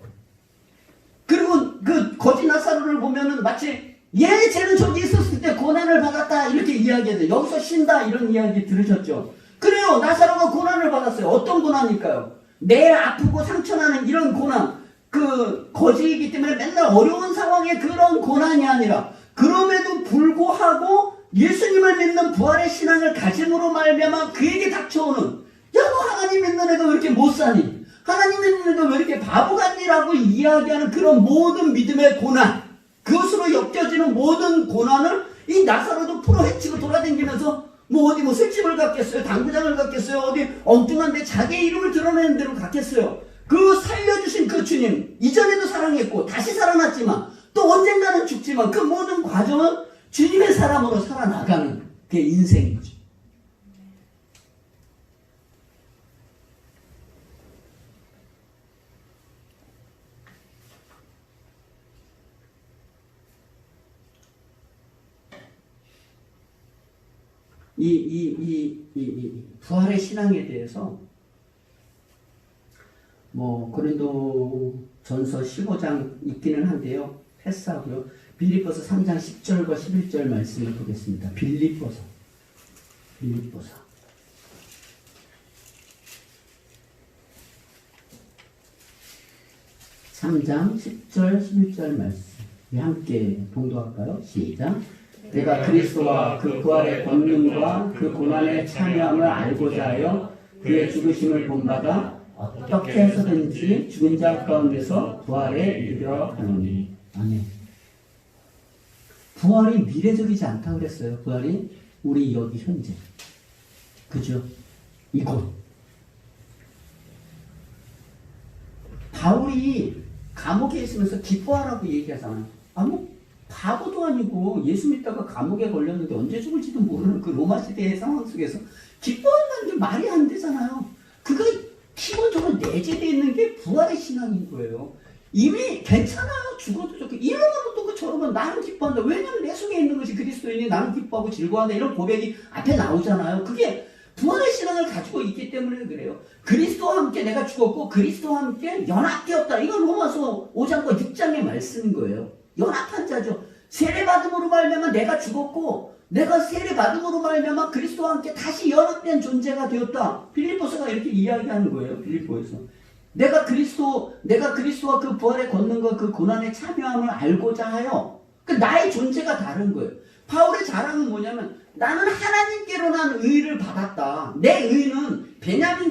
그리고 그 거지 나사로를 보면은 마치 쟤는 저기 있었을 때 고난을 받았다 이렇게 이야기해요. 여기서 쉰다 이런 이야기 들으셨죠? 그래요. 나사로가 고난을 받았어요. 어떤 고난일까요? 내 아프고 상처나는 이런 고난. 그 거지이기 때문에 맨날 어려운 상황에 그런 고난이 아니라 그럼에도 불구하고 예수님을 믿는 부활의 신앙을 가짐으로 말미암아 그에게 닥쳐오는 야 너 하나님 믿는 애가 왜 이렇게 못 사니? 하나님 믿는 애가 왜 이렇게 바보 같니라고 이야기하는 그런 모든 믿음의 고난, 그것으로 엮여지는 모든 고난을 이 나사로도 풀어헤치고 돌아다니면서 어디 술집을 갔겠어요? 당구장을 갔겠어요? 어디 엉뚱한 데 자기 이름을 드러내는 데로 갔겠어요? 그 살려주신 그 주님, 이전에도 사랑했고 다시 살아났지만 또 언젠가는 죽지만 그 모든 과정은 주님의 사람으로 살아나가는 그 인생이죠. 이 부활의 신앙에 대해서 고린도 전서 15장 있기는 한데요. 패스하고요. 빌립보서 3장 10절과 11절 말씀을 보겠습니다. 빌립보서 3장 10절 11절 말씀 함께 봉독할까요? 시작. 내가 그리스도와 그 부활의 권능과 그 고난에 참여함을 알고자 하여 그의 죽으심을 본받아 어떻게 해서든지 죽은 자 가운데서 부활에 이르려 하노니. 아멘. 부활이 미래적이지 않다고 그랬어요. 부활이 우리 여기 현재. 그죠? 이곳. 바울이 감옥에 있으면서 기뻐하라고 얘기하잖아요. 바보도 아니고 예수 믿다가 감옥에 걸렸는데 언제 죽을지도 모르는 그 로마 시대의 상황 속에서 기뻐한다는 게 말이 안 되잖아요. 그거 기본적으로 내재되어 있는 게 부활의 신앙인 거예요. 이미 괜찮아요. 죽어도 좋고 이러면 어떻고 저러면 나는 기뻐한다. 왜냐면 내 속에 있는 것이 그리스도이니 나는 기뻐하고 즐거워한다. 이런 고백이 앞에 나오잖아요. 그게 부활의 신앙을 가지고 있기 때문에 그래요. 그리스도와 함께 내가 죽었고 그리스도와 함께 연합되었다. 이건 로마서 5장과 6장의 말씀인 거예요. 연합한 자죠. 세례받음으로 말미암아 내가 죽었고 내가 세례받음으로 말미암아 그리스도와 함께 다시 연합된 존재가 되었다. 빌립보서가 이렇게 이야기하는 거예요. 빌립보에서. 내가 그리스도와 그 부활의 권능과 그 고난의 참여함을 알고자 하여 나의 존재가 다른 거예요. 바울의 자랑은 뭐냐면 나는 하나님께로 난 의를 받았다. 내 의는 베냐민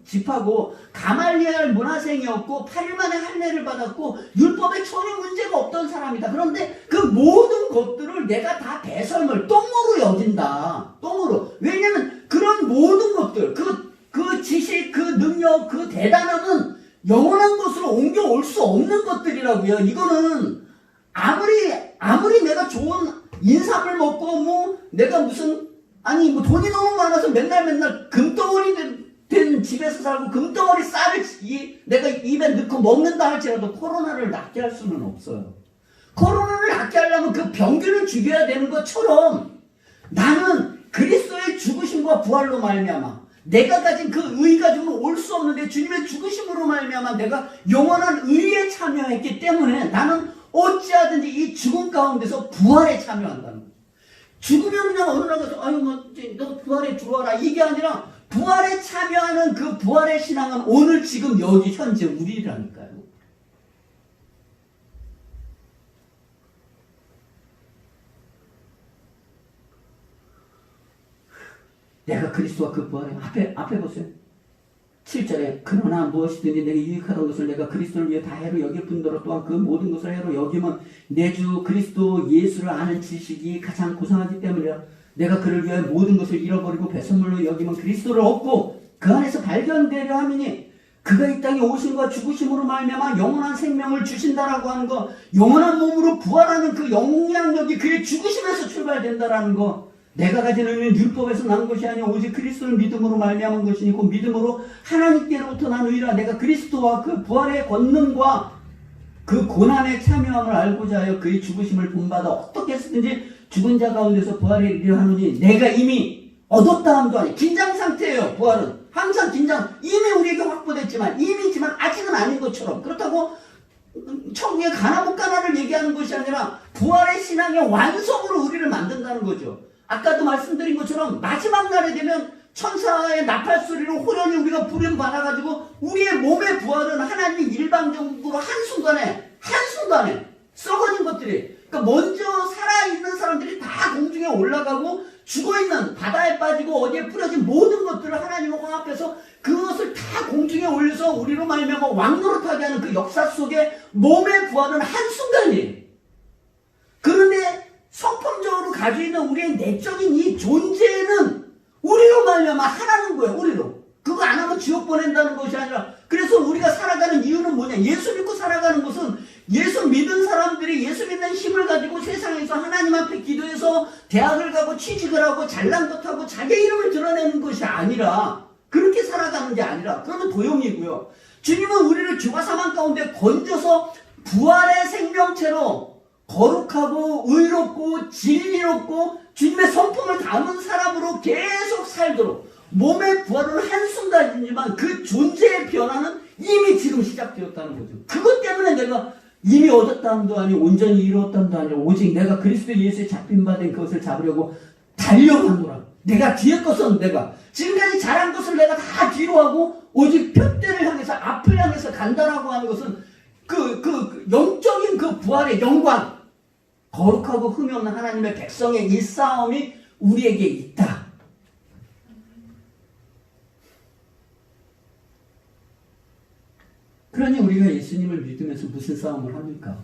집하고 가말리엘 문화생이었고 8일 만에 할례를 받았고 율법에 전혀 문제가 없던 사람이다. 그런데 그 모든 것들을 내가 다 배설물, 똥으로 여긴다. 똥으로. 왜냐면 그런 모든 것들, 그 지식, 그 능력, 그 대단함은 영원한 것으로 옮겨올 수 없는 것들이라고요. 이거는 아무리 내가 좋은 인삼을 먹고 내가 돈이 너무 많아서 맨날 금덩어리 된 집에서 살고 금덩어리 쌀을 내가 입에 넣고 먹는다 할지라도 코로나를 낫게 할 수는 없어요. 코로나를 낫게 하려면 그 병균을 죽여야 되는 것처럼 나는 그리스도의 죽으심과 부활로 말미암아 내가 가진 그 의 가지고는 올 수 없는데 주님의 죽으심으로 말미암아 내가 영원한 의에 참여했기 때문에 나는 어찌하든지 이 죽음 가운데서 부활에 참여한다는 거예요. 죽으면 그냥 어느 날 가서 너 부활에 들어와라 이게 아니라 부활에 참여하는 그 부활의 신앙은 오늘 지금 여기 현재 우리라니까요. 내가 그리스도와 그 부활에 앞에 보세요. 7절에 그러나 무엇이든지 내게 유익하던 것을 내가 그리스도를 위해 다 해로 여길 뿐더러 또한 그 모든 것을 해로 여기면 내 주 그리스도 예수를 아는 지식이 가장 고상하기 때문이라. 내가 그를 위해 모든 것을 잃어버리고 배선물로 여기면 그리스도를 얻고 그 안에서 발견되려 함이니 그가 이 땅에 오심과 죽으심으로 말미암아 영원한 생명을 주신다라고 하는 거, 영원한 몸으로 부활하는 그 영향력이 그의 죽으심에서 출발된다라는 거. 내가 가진 의는 율법에서 난 것이 아니라 오직 그리스도를 믿음으로 말미암은 것이니 곧 믿음으로 하나님께로부터 난 의라. 내가 그리스도와 그 부활의 권능과 그 고난의 참여함을 알고자 하여 그의 죽으심을 본받아 어떻게 했든지 죽은 자 가운데서 부활에 이르려 하노니 내가 이미 얻었다 함도 아니. 긴장 상태예요. 부활은 항상 긴장. 이미 우리에게 확보됐지만 이미지만 아직은 아닌 것처럼. 그렇다고 천국의 가나 못 가나를 얘기하는 것이 아니라 부활의 신앙의 완성으로 우리를 만든다는 거죠. 아까도 말씀드린 것처럼 마지막 날에 되면 천사의 나팔 소리로 호련히 우리가 부름 받아가지고 우리의 몸의 부활은 하나님이 일방적으로 한순간에 썩어진 것들이, 그러니까 먼저 살아있는 사람들이 다 공중에 올라가고 죽어있는 바다에 빠지고 어디에 뿌려진 모든 것들을 하나님과 화합해서 그것을 다 공중에 올려서 우리로 말미암아 왕노릇하게 하는 그 역사 속에 몸의 부활은 한순간이에요. 그런데 성품적으로 가지고 있는 우리의 내적인 이 존재는 우리로 말미암아 하나는 거예요. 우리로. 그거 안 하면 지옥 보낸다는 것이 아니라, 그래서 우리가 살아가는 이유는 뭐냐. 예수 믿고 살아가는 것은 예수 믿은 사람들이 예수 믿는 힘을 가지고 세상에서 하나님 앞에 기도해서 대학을 가고 취직을 하고 잘난 것하고 자기 이름을 드러내는 것이 아니라, 그렇게 살아가는 게 아니라, 그러면 도용이고요. 주님은 우리를 죄와 사망 가운데 건져서 부활의 생명체로 거룩하고 의롭고 진리롭고 주님의 성품을 담은 사람으로 계속 살도록, 몸의 부활은 한순간이지만 그 존재의 변화는 이미 지금 시작되었다는 거죠. 그것 때문에 내가 이미 얻었다함도 아니고 온전히 이루었다함도 아니고 오직 내가 그리스도 예수에 잡힌 바 된 그것을 잡으려고 달려가노라. 내가 뒤에 것은 내가 지금까지 잘한 것을 내가 다 뒤로 하고 오직 표대를 향해서 앞을 향해서 간다라고 하는 것은 그 영적인 그 부활의 영광, 거룩하고 흠이 없는 하나님의 백성의 이 싸움이 우리에게 있다. 그러니 우리가 예수님을 믿으면서 무슨 싸움을 합니까?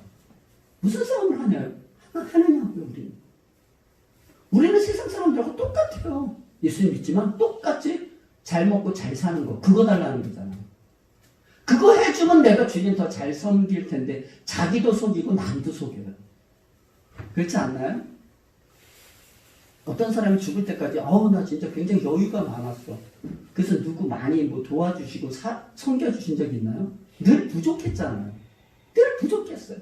무슨 싸움을 하느냐고요. 우리는 세상 사람들하고 똑같아요. 예수님 믿지만 똑같이 잘 먹고 잘 사는 거, 그거 달라는 거잖아요. 그거 해주면 내가 주님 더 잘 섬길 텐데 자기도 속이고 남도 속여요. 그렇지 않나요? 어떤 사람이 죽을 때까지 나 진짜 굉장히 여유가 많았어. 그래서 누구 많이 도와주시고 섬겨주신 적 있나요? 늘 부족했잖아요. 늘 부족했어요.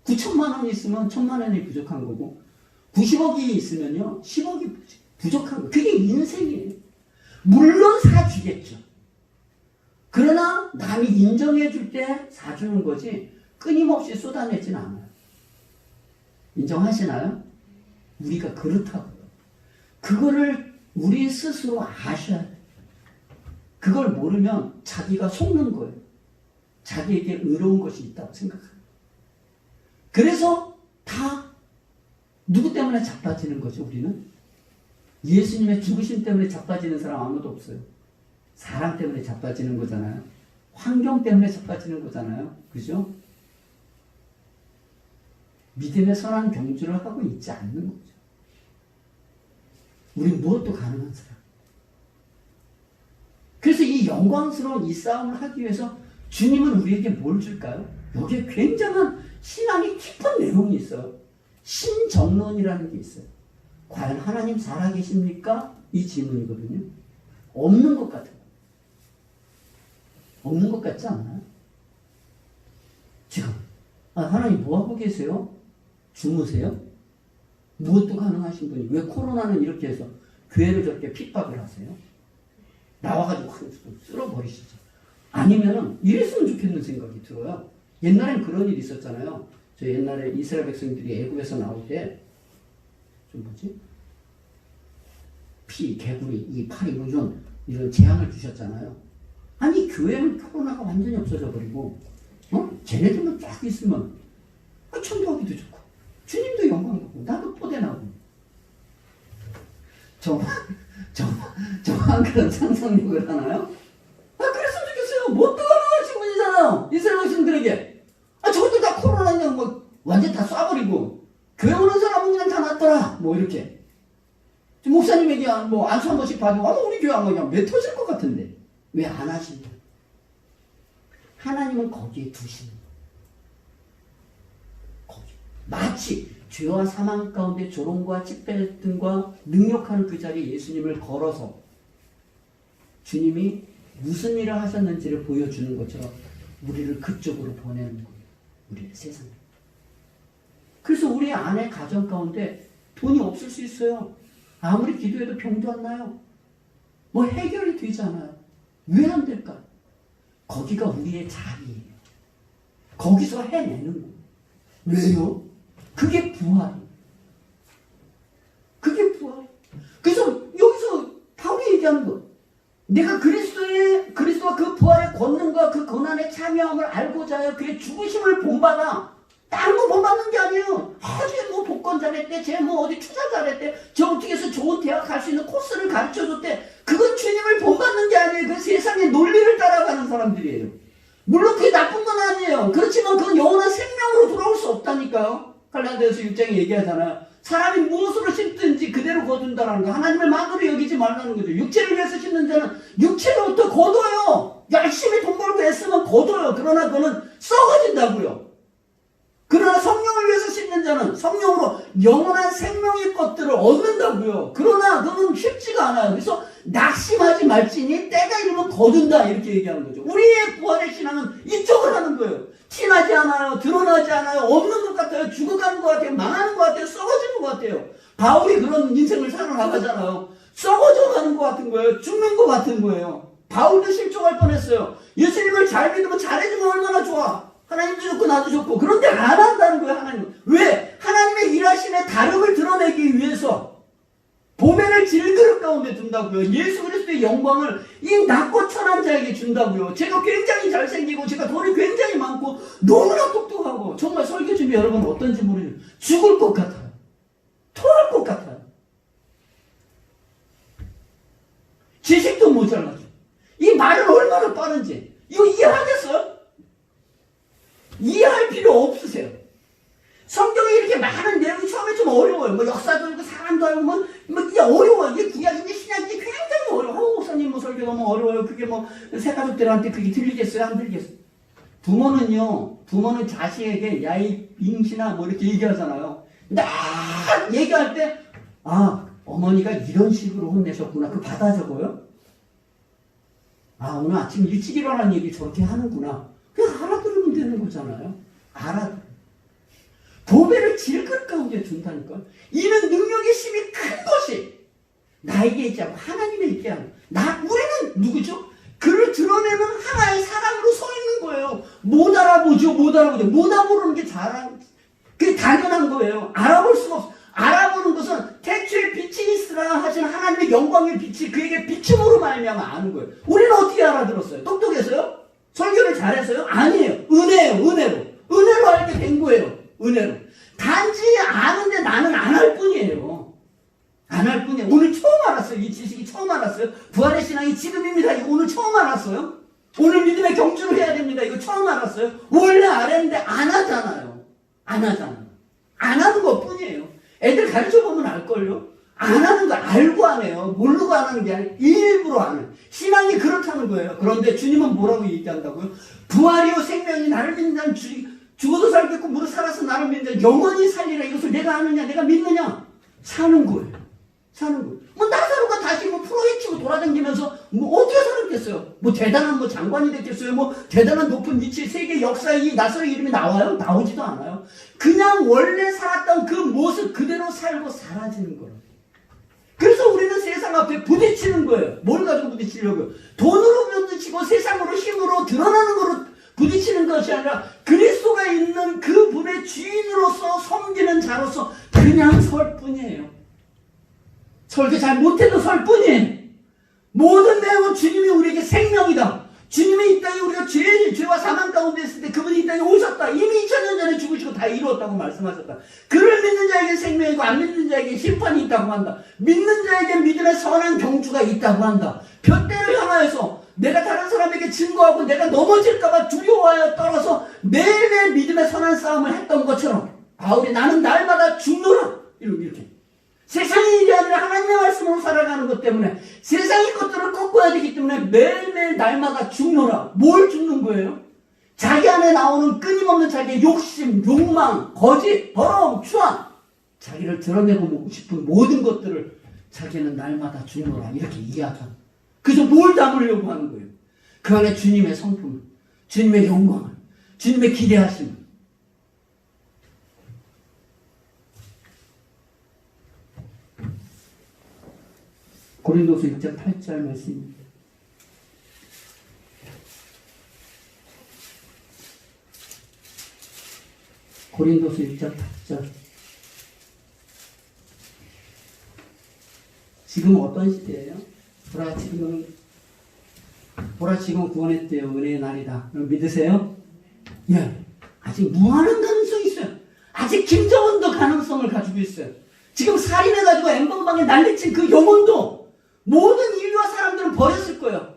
9천만 원이 있으면 1,000만 원이 부족한 거고 90억이 있으면요 10억이 부족한 거예요. 그게 인생이에요. 물론 사주겠죠. 그러나 남이 인정해 줄 때 사주는 거지 끊임없이 쏟아내지는 않아요. 인정하시나요? 우리가 그렇다고요. 그거를 우리 스스로 아셔야 돼요. 그걸 모르면 자기가 속는 거예요. 자기에게 의로운 것이 있다고 생각합니다. 그래서 다 누구 때문에 자빠지는 거죠, 우리는? 예수님의 죽으심 때문에 자빠지는 사람 아무도 없어요. 사랑 때문에 자빠지는 거잖아요. 환경 때문에 자빠지는 거잖아요. 그죠? 믿음의 선한 경주를 하고 있지 않는 거죠. 우린 무엇도 가능한 사람. 그래서 이 영광스러운 이 싸움을 하기 위해서 주님은 우리에게 뭘 줄까요? 여기에 굉장한 신앙이 깊은 내용이 있어요. 신정론이라는 게 있어요. 과연 하나님 살아계십니까? 이 질문이거든요. 없는 것 같아요. 없는 것 같지 않나요? 지금 하나님 뭐하고 계세요? 주무세요? 무엇도 가능하신 분이 왜 코로나는 이렇게 해서 교회를 저렇게 핍박을 하세요? 나와가지고 쓸어버리시죠. 아니면은 이랬으면 좋겠는 생각이 들어요. 옛날엔 그런 일이 있었잖아요. 저 옛날에 이스라엘 백성들이 애굽에서 나올 때 좀 뭐지? 피, 개구리, 이 파리, 이런 재앙을 주셨잖아요. 아니 교회는 코로나가 완전히 없어져 버리고 쟤네들만 쫙 있으면 천도하기도 좋고 주님도 영광 받고 나도 포대나고 저만 그런 상상력을 하나요? 그랬으면 좋겠어요. 뭣도 가능하신 분이잖아요. 이스라엘 백성들에게. 저것들 다 코로나냐 완전 다 쏴버리고 교회 오는 사람은 그냥 다 낫더라 이렇게. 목사님에게 안수 한 번씩 받고 우리 교회 안 가냐 매 터질 것 같은데 왜 안 하시냐? 하나님은 거기에 두시는 거기. 마치 죄와 사망 가운데 조롱과 찌빼등과 능력하는 그 자리에 예수님을 걸어서 주님이 무슨 일을 하셨는지를 보여주는 것처럼 우리를 그쪽으로 보내는 거예요. 우리의 세상에. 그래서 우리 아내 가정 가운데 돈이 없을 수 있어요. 아무리 기도해도 병도 안 나요. 해결이 되지 않아요. 왜 안 될까요? 거기가 우리의 자리예요. 거기서 해내는 거예요. 왜요? 그게 부활이에요. 그게 부활이에요. 그래서 여기서 바울이 얘기하는 거예요. 내가 그리스도와 그 부활의 권능과 그 고난의 참여함을 알고자 하여 그의 죽으심을 본받아. 다른 거 본받는 게 아니에요. 쟤 복권 잘했대. 쟤 어디 투자 잘했대. 저 어떻게 해서 좋은 대학 갈 수 있는 코스를 가르쳐줬대. 그건 주님을 본받는 게 아니에요. 그 세상의 논리를 따라가는 사람들이에요. 물론 그게 나쁜 건 아니에요. 그렇지만 그건 영원한 생명으로 돌아올 수 없다니까요. 갈라디아서 6장에 얘기하잖아요. 사람이 무엇으로 심든지 그대로 거둔다라는 거. 하나님을 만으로 여기지 말라는 거죠. 육체를 위해서 심는 자는 육체로부터 거둬요. 열심히 돈 벌고 애쓰면 거둬요. 그러나 그거는 썩어진다고요. 그러나 성령을 위해서 심는 자는 성령으로 영원한 생명의 것들을 얻는다고요. 그러나 그건 쉽지가 않아요. 그래서 낙심하지 말지니 때가 이르면 거둔다 이렇게 얘기하는 거죠. 우리의 부활의 신앙은 이쪽을 하는 거예요. 티나지 않아요. 드러나지 않아요. 없는 것 같아요. 죽어가는 것 같아요. 망하는 것 같아요. 썩어지는 것 같아요. 바울이 그런 인생을 살아나가잖아요. 썩어져 가는 것 같은 거예요. 죽는 것 같은 거예요. 바울도 실족할 뻔했어요. 예수님을 잘 믿으면 잘해주면 얼마나 좋아. 하나님도 좋고 나도 좋고. 그런데 안 한다는 거예요. 하나님은. 왜? 하나님의 일하심의 다름을 드러내기 위해서 보배를 질그릇 가운데 둔다고요. 예수 그리스도의 영광을 이 낮고 천한 자에게 준다고요. 제가 굉장히 잘생기고 제가 돈이 굉장히 많고 너무나 똑똑하고 정말 설교 준비 여러분 어떤지 모르겠어요. 죽을 것 같아요. 토할 것 같아요. 지식도 모자라죠. 이 말은 얼마나 빠른지 이거 이해하겠어요? 이해할 필요 없으세요. 성경에 이렇게 많은 내용이 처음에 좀 어려워요. 역사도 알고 사람도 알고 이게 어려워요. 이게 구약인지 신약인지 굉장히 어려워요. 목사님 설교 너무 어려워요. 그게 새 가족들한테 그게 들리겠어요? 안 들리겠어요? 부모는 자식에게 야이 빙신아 이렇게 얘기하잖아요. 딱 얘기할 때 어머니가 이런 식으로 혼내셨구나. 그거 받아 적어요? 오늘 아침 일찍 일어나는 얘기 저렇게 하는구나. 그냥 알아들으면 되는 거잖아요. 보배를 질그릇 가운데 둔다니까. 이는 능력의 힘이 큰 것이 나에게 있지 않고 하나님에 있게 하는 우리는 누구죠? 그를 드러내는 하나의 사람으로 서 있는 거예요. 못 알아보죠. 못 알아보는 게 그게 당연한 거예요. 알아볼 수가 없어. 알아보는 것은 태초에 빛이 있으라 하신 하나님의 영광의 빛이 그에게 비춤으로 말미암아 아는 거예요. 우리는 어떻게 알아들었어요? 똑똑해서요? 설교를 잘해서요? 아니에요. 은혜로 알게 된 거예요. 은혜로. 단지 아는데 나는 안 할 뿐이에요. 안 할 뿐이에요. 오늘 처음 알았어요. 이 지식이 처음 알았어요. 부활의 신앙이 지금입니다. 이거 오늘 처음 알았어요. 오늘 믿음의 경주를 해야 됩니다. 이거 처음 알았어요. 원래 알았는데 안 하잖아요. 안 하는 것 뿐이에요. 애들 가르쳐보면 알걸요? 안 하는 거 알고 안 해요. 모르고 안 하는 게 아니라 일부러 안 해요. 신앙이 그렇다는 거예요. 그런데 주님은 뭐라고 얘기한다고요? 부활이요 생명이 나를 믿는 자는 죽어도 살겠고 무릇 살아서 나를 믿는 자는 영원히 살리라. 이것을 내가 아느냐 내가 믿느냐? 사는 거예요. 뭐 나사로가 다시 프로 헤치고 돌아다니면서 어떻게 살았겠어요? 대단한 장관이 됐겠어요? 대단한 높은 위치 세계 역사에 이 나사로의 이름이 나와요? 나오지도 않아요. 그냥 원래 살았던 그 모습 그대로 살고 사라지는 거예요. 그래서 우리는 세상 앞에 부딪히는 거예요. 뭘 가지고 부딪히려고요? 돈으로 부딪히고 세상으로 힘으로 드러나는 거로 부딪히는 것이 아니라 그리스도가 있는 그 분의 주인으로서 섬기는 자로서 그냥 설 뿐이에요. 설교 잘 못해도 설 뿐이에요. 모든 내용은 주님이 우리에게 생명이다. 주님이 이 땅에 우리가 죄와 사망 가운데 있을 때 그분이 이 땅에 오셨다. 이미 2000년 전에 죽으시고 다 이루었다고 말씀하셨다. 그를 믿는 자에게 생명이고 안 믿는 자에게 심판이 있다고 한다. 믿는 자에게 믿음의 선한 경주가 있다고 한다. 둯대를 향하여서 내가 다른 사람에게 증거하고 내가 넘어질까봐 두려워하여 떨어서 매일매일 믿음의 선한 싸움을 했던 것처럼 바울이 나는 날마다 죽노라. 이렇게. 세상의 일이 아니라 하나님의 말씀으로 살아가는 것 때문에 세상의 것들을 꺾어야 되기 때문에 매일매일 날마다 죽노라. 뭘 죽는 거예요? 자기 안에 나오는 끊임없는 자기의 욕심, 욕망, 거짓, 버러움, 추한 자기를 드러내고 싶은 모든 것들을 자기는 날마다 죽노라. 이렇게 이야기합니다. 그래서 뭘 담으려고 하는 거예요? 그 안에 주님의 성품을, 주님의 영광을, 주님의 기대하심을. 고린도서 1장 8절 말씀입니다. 고린도서 1장 8절. 지금 어떤 시대예요? 보라 지금 구원의 때요 은혜의 날이다. 믿으세요? 예. 아직 무한한 가능성이 있어요. 아직 김정은도 가능성을 가지고 있어요. 지금 살인해가지고 엠번방에 난리친 그 영혼도 모든 인류와 사람들은 버렸을 거예요.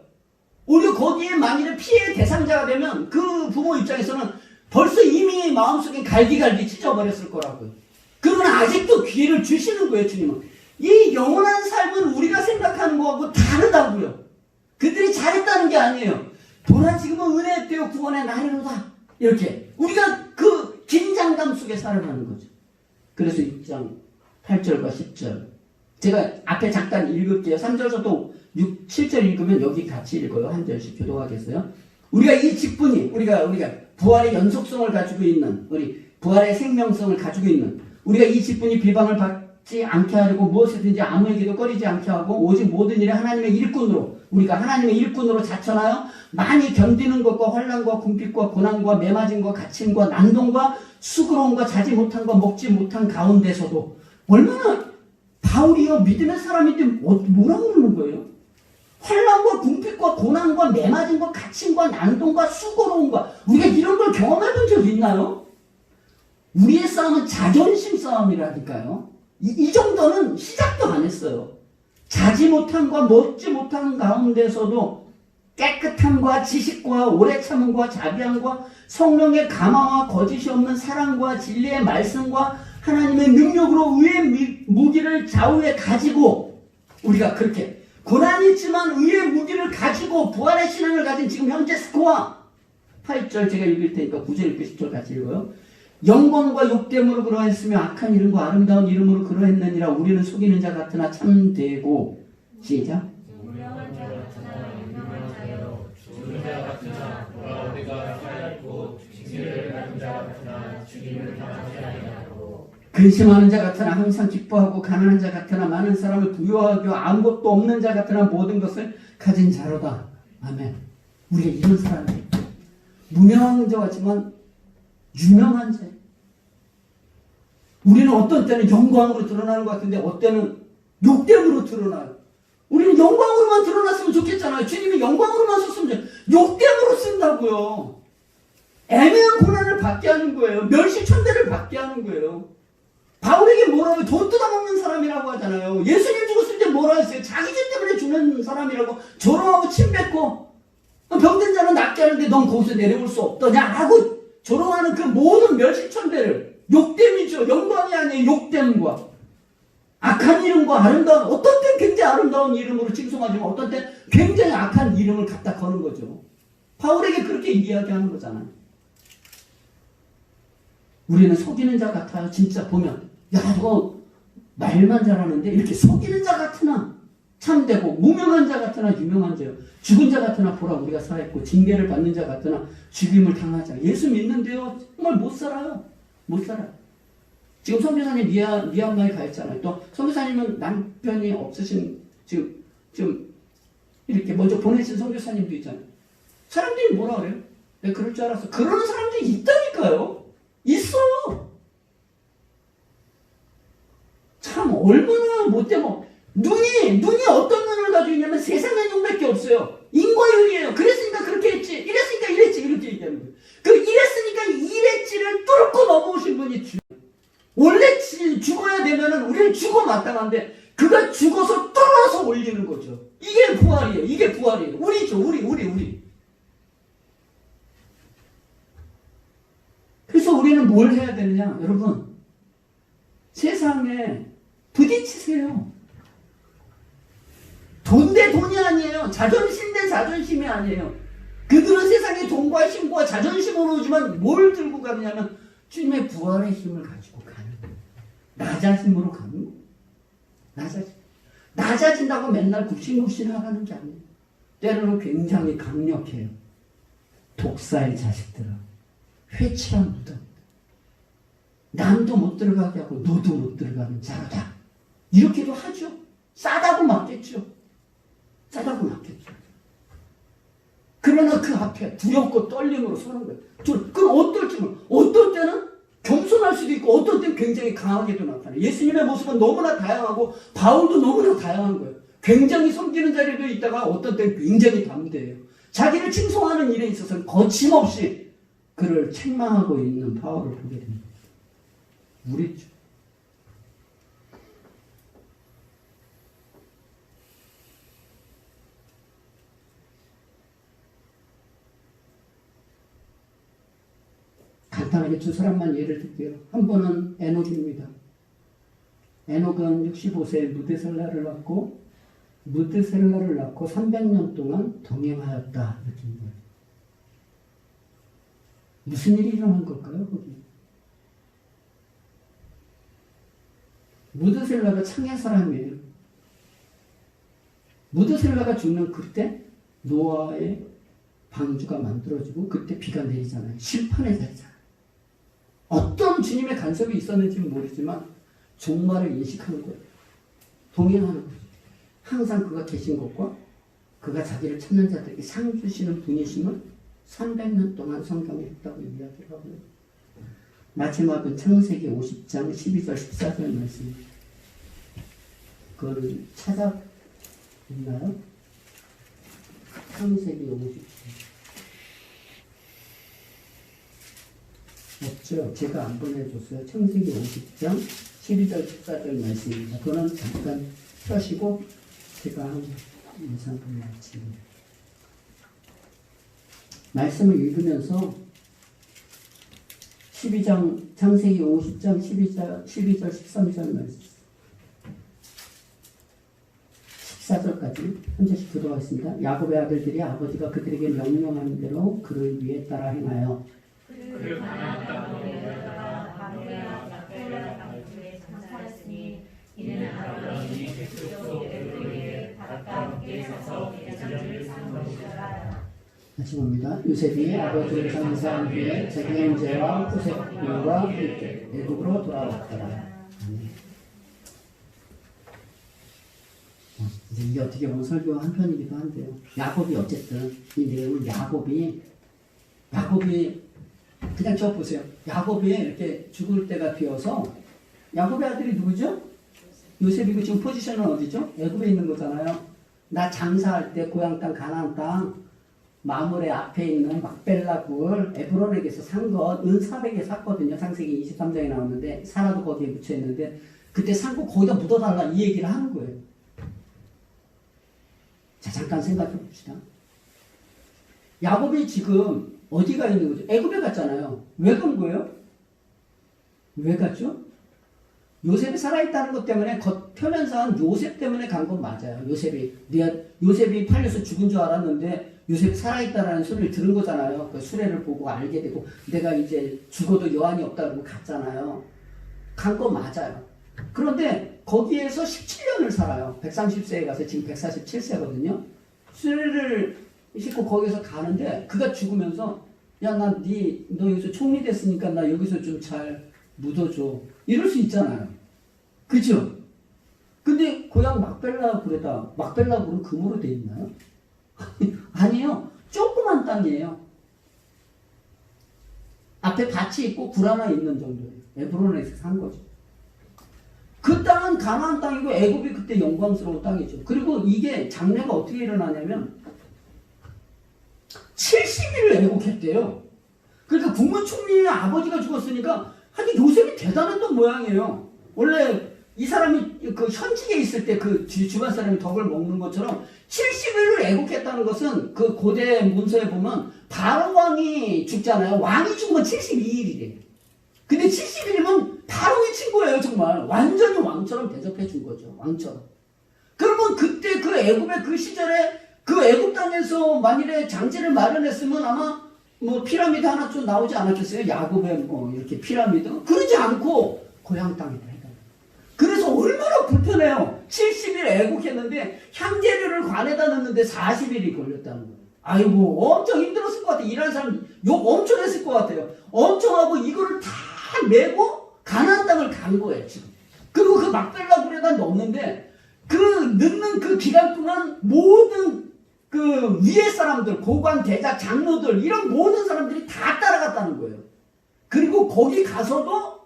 오히려 거기에 만일에 피해의 대상자가 되면 그 부모 입장에서는 벌써 이미 마음속에 갈기갈기 찢어버렸을 거라고요. 그러면 아직도 기회를 주시는 거예요, 주님은. 이 영원한 삶은 우리가 생각하는 거하고 다르다고요. 그들이 잘했다는 게 아니에요. 보라 지금은 은혜의 때요 구원의 날이로다. 이렇게 우리가 그 긴장감 속에 살아가는 거죠. 그래서 6장 8절과 10절 제가 앞에 잠깐 읽을게요. 3절부터 6, 7절 읽으면 여기 같이 읽어요. 한 절씩 교도하겠어요. 우리가 이 직분이 우리가 부활의 연속성을 가지고 있는 우리 부활의 생명성을 가지고 있는 우리가 이 직분이 비방을 받지 않게 하려고 무엇이든지 아무에게도 꺼리지 않게 하고 오직 모든 일에 하나님의 일꾼으로 우리가 하나님의 일꾼으로 자천하여 많이 견디는 것과 환난과 궁핍과 고난과 매맞음과 갇힘과 난동과 수고로움과 자지 못함과 먹지 못한 가운데서도 얼마나 바울이요 믿음의 사람인데 뭐라고 그러는 거예요? 환난과 궁핍과 고난과 매맞음과 갇힘과 난동과 수고로움과 우리가 이런 걸 경험해 본 적 있나요? 우리의 싸움은 자존심 싸움이라니까요. 이 정도는 시작도 안 했어요. 자지 못함과 먹지 못한 가운데서도 깨끗함과 지식과 오래 참음과 자비함과 성령의 감화와 거짓이 없는 사랑과 진리의 말씀과 하나님의 능력으로 의의 무기를 좌우에 가지고 우리가 그렇게 고난이 있지만 의의 무기를 가지고 부활의 신앙을 가진 지금 현재 스코어 8절 제가 읽을 테니까 9절 읽고 10절 같이 읽어요. 영광과 욕됨으로 그러했으며 악한 이름과 아름다운 이름으로 그러했느니라. 우리는 속이는 자 같으나 참되고 시작 유명한 자 같으나 유명한 자요 죽은 자 같으나 돌아오리가 하얗고 징계를 받은 자 같으나 죽임을 당하지 아니하고 근심하는 자 같으나 항상 기뻐하고 가난한 자 같으나 많은 사람을 부유하게 아무것도 없는 자 같으나 모든 것을 가진 자로다. 아멘. 우리가 이런 사람이에요. 무명한 자 같지만 유명한 자. 우리는 어떤 때는 영광으로 드러나는 것 같은데 어떤 때는 욕됨으로 드러나요. 우리는 영광으로만 드러났으면 좋겠잖아요. 주님이 영광으로만 썼으면 좋겠어요. 욕됨으로 쓴다고요. 애매한 고난을 받게 하는 거예요. 멸시천대를 받게 하는 거예요. 바울에게 뭐라고 돈 뜯어먹는 사람이라고 하잖아요. 예수님 죽었을 때 뭐라 했어요? 자기 죄 때문에 죽는 사람이라고 조롱하고 침뱉고 병든 자는 낫게 하는데 넌 거기서 내려올 수 없더냐 하고 조롱하는 그 모든 멸시천대를 욕됨이죠. 영광이 아니에요. 욕됨과 악한 이름과 아름다운 어떤 때 굉장히 아름다운 이름으로 칭송하지만 어떤 때 굉장히 악한 이름을 갖다 거는 거죠. 바울에게 그렇게 이야기하는 거잖아요. 우리는 속이는 자 같아요. 진짜 보면 야 너 말만 잘하는데 이렇게 속이는 자 같으나 참되고 무명한 자 같으나 유명한 자요. 죽은 자 같으나 보라 우리가 살아있고 징계를 받는 자 같으나 죽임을 당하자. 예수 믿는데요. 정말 못 살아요. 못 살아요. 지금 선교사님 미얀마에 가 있잖아요. 또 선교사님은 남편이 없으신 지금 이렇게 먼저 보내신 선교사님도 있잖아요. 사람들이 뭐라 그래요? 내가 그럴 줄 알았어. 그러는 사람들이 있다니까요. 있어요. 참 얼마나 못되면 눈이 어떤 눈을 가지고 있냐면 세상의 눈밖에 없어요. 인과율이에요. 그랬으니까 그렇게 했지. 이랬으니까 이랬지. 이렇게 얘기하는 거예요. 그 이랬으니까 이랬지를 뚫고 넘어오신 분이 원래 죽어야 되면은 우리는 죽어 마땅한데 그가 죽어서 뚫어서 올리는 거죠. 이게 부활이에요. 이게 부활이에요. 우리죠. 우리. 그래서 우리는 뭘 해야 되느냐? 여러분 세상에 부딪히세요. 돈 대 돈이 아니에요. 자존심 대 자존심이 아니에요. 그들은 세상에 돈과 힘과 자존심으로 오지만 뭘 들고 가느냐면 주님의 부활의 힘을 가지고 가는 거예요. 나 자신으로 가는 거예요. 낮아진다고 맨날 굽신굽신하라는 게 아니에요. 때로는 굉장히 강력해요. 독사의 자식들은 회칠한 무덤. 남도 못 들어가게 하고 너도 못 들어가는 자로다. 이렇게도 하죠. 싸다고 맞겠죠. 그러나 그 앞에 두렵고 떨림으로 서는 거예요. 그럼 어떨 때는 겸손할 수도 있고 어떨 때는 굉장히 강하게도 나타나요. 예수님의 모습은 너무나 다양하고 바울도 너무나 다양한 거예요. 굉장히 섬기는 자리도 있다가 어떤 때는 굉장히 담대해요. 자기를 칭송하는 일에 있어서는 거침없이 그를 책망하고 있는 바울을 보게 됩니다. 우리죠. 간단하게 두 사람만 예를 들게요. 한 번은 에녹입니다. 에녹은 65세에 무드셀라를 낳고 300년 동안 동행하였다. 이렇게 얘기해요. 무슨 일이 일어난 걸까요? 거기? 무드셀라가 창의 사람이에요. 무드셀라가 죽는 그때 노아의 방주가 만들어지고 그때 비가 내리잖아요. 심판의 자리잖아요. 어떤 주님의 간섭이 있었는지는 모르지만 종말을 인식하는 거예요. 동행하는 거죠. 항상 그가 계신 것과 그가 자기를 찾는 자들에게 상 주시는 분이심을 300년 동안 성경에 했다고 이야기를 하고요. 마지막은 창세기 50장 12절 14절 말씀. 그거를 찾아있나요? 창세기 50장. 없죠. 제가 안 보내줬어요. 창세기 50장 12절 14절 말씀입니다. 그거는 잠깐 펴시고 제가 한 인상 보내드립니다. 말씀을 읽으면서 12장 창세기 50장 12절 13절 말씀 14절까지 한 절씩 들어가겠습니다. 야곱의 아들들이 아버지가 그들에게 명령하는 대로 그를 위해 따라 행하여 그를 가나안 땅으로 내려다가 바로야 라헬라 방주에 장사하였으니 이는 아브라함이 백성 그들에게 바닷가 밖에 서서 대장을 삼는 것이라. 다시 봅니다. 요셉이 아버지를 장사한 뒤에 자기 형제와 요셉과 함께 애굽으로 돌아왔더라. 이제 이게 어떻게 보면 설교 한 편이기도 한데요. 야곱이 어쨌든 이 내용을 야곱이 그냥 저 보세요. 야곱이 이렇게 죽을 때가 되어서 야곱의 아들이 누구죠? 요셉이고 지금 포지션은 어디죠? 애굽에 있는 거잖아요. 나 장사할 때 고향 땅 가나안 땅 마물의 앞에 있는 막벨라 굴 에브론에게서 산 것 은 400에 샀거든요. 창세기 23장에 나오는데 사라도 거기에 묻혀 있는데 그때 산 거 거기다 묻어달라 이 얘기를 하는 거예요. 자, 잠깐 생각해 봅시다. 야곱이 지금 어디가 있는 거죠? 애굽에 갔잖아요. 왜 간 거예요? 왜 갔죠? 요셉이 살아있다는 것 때문에 겉 표면상 요셉 때문에 간 건 맞아요. 요셉이 팔려서 죽은 줄 알았는데 요셉이 살아있다라는 소리를 들은 거잖아요. 그 수레를 보고 알게 되고 내가 이제 죽어도 여한이 없다고 갔잖아요. 간 건 맞아요. 그런데 거기에서 17년을 살아요. 130세에 가서 지금 147세거든요. 수레를 싣고 거기서 가는데 그가 죽으면서 야, 너 여기서 총리 됐으니까 나 여기서 좀 잘 묻어줘. 이럴 수 있잖아요. 그죠? 근데 고향 막벨라굴은 금으로 돼 있나요? 아니에요. 조그만 땅이에요. 앞에 밭이 있고 굴 하나 있는 정도예요. 에브론에서 산 거죠. 그 땅은 가나안 땅이고 애굽이 그때 영광스러운 땅이죠. 그리고 이게 장래가 어떻게 일어나냐면 70일을 애국했대요. 그러니까 국무총리의 아버지가 죽었으니까 하여튼 요셉이 대단했던 모양이에요. 원래 이 사람이 그 현직에 있을 때 그 주변 사람이 덕을 먹는 것처럼 70일을 애국했다는 것은 그 고대 문서에 보면 바로 왕이 죽잖아요. 왕이 죽으면 72일이래요. 근데 70일이면 바로의 친구예요. 정말 완전히 왕처럼 대접해 준 거죠. 왕처럼. 그러면 그때 그 애굽의 그 시절에 그 애굽 땅에서 만일에 장지를 마련했으면 아마 뭐 피라미드 하나 좀 나오지 않았겠어요? 야곱의 뭐 이렇게 피라미드? 그러지 않고 고향 땅에다 해달라. 그래서 얼마나 불편해요. 70일 애국했는데 향재료를 관에다 넣는데 40일이 걸렸다는 거예요. 아이고 엄청 힘들었을 것 같아요. 일하는 사람 욕 엄청 했을 것 같아요. 엄청 하고 이거를 다 메고 가나안 땅을 간 거예요. 지금. 그리고 그 막벨라 굴에다 넣는데 그 넣는 그 기간 동안 모든 그 위에 사람들, 고관, 대작, 장로들 이런 모든 사람들이 다 따라갔다는 거예요. 그리고 거기 가서도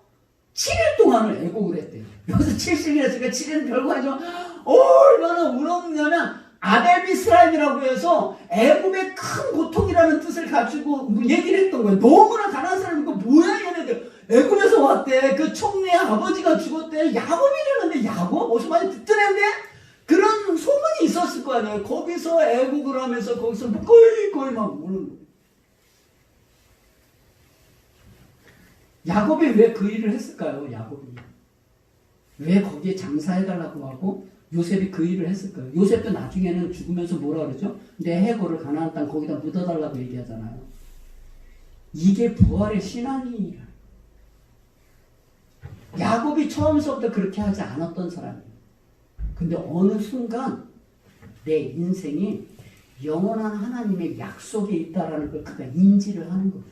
7일 동안을 애국을 했대요. 여기서 70일이었으니까 7일은 별거 아니죠. 얼마나 울었냐면 아벨비스라임이라고 해서 애국의 큰 고통이라는 뜻을 가지고 얘기를 했던 거예요. 너무나 가난한 사람이고 뭐야 얘네들. 애국에서 왔대. 그 총리의 아버지가 죽었대. 야곱이라는데 야곱? 무슨 말이 듣던 애인데? 그런 소문이 있었을 거 아니에요. 거기서 애국을 하면서 거기서 거의 막 우는 거예요. 야곱이 왜 그 일을 했을까요? 야곱이. 왜 거기에 장사해달라고 하고 요셉이 그 일을 했을까요? 요셉도 나중에는 죽으면서 뭐라 그러죠? 내 해골을 가나안 땅 거기다 묻어달라고 얘기하잖아요. 이게 부활의 신앙이에요. 야곱이 처음부터 그렇게 하지 않았던 사람이에요. 근데 어느 순간 내 인생이 영원한 하나님의 약속에 있다라는 걸 그가 인지를 하는 거죠.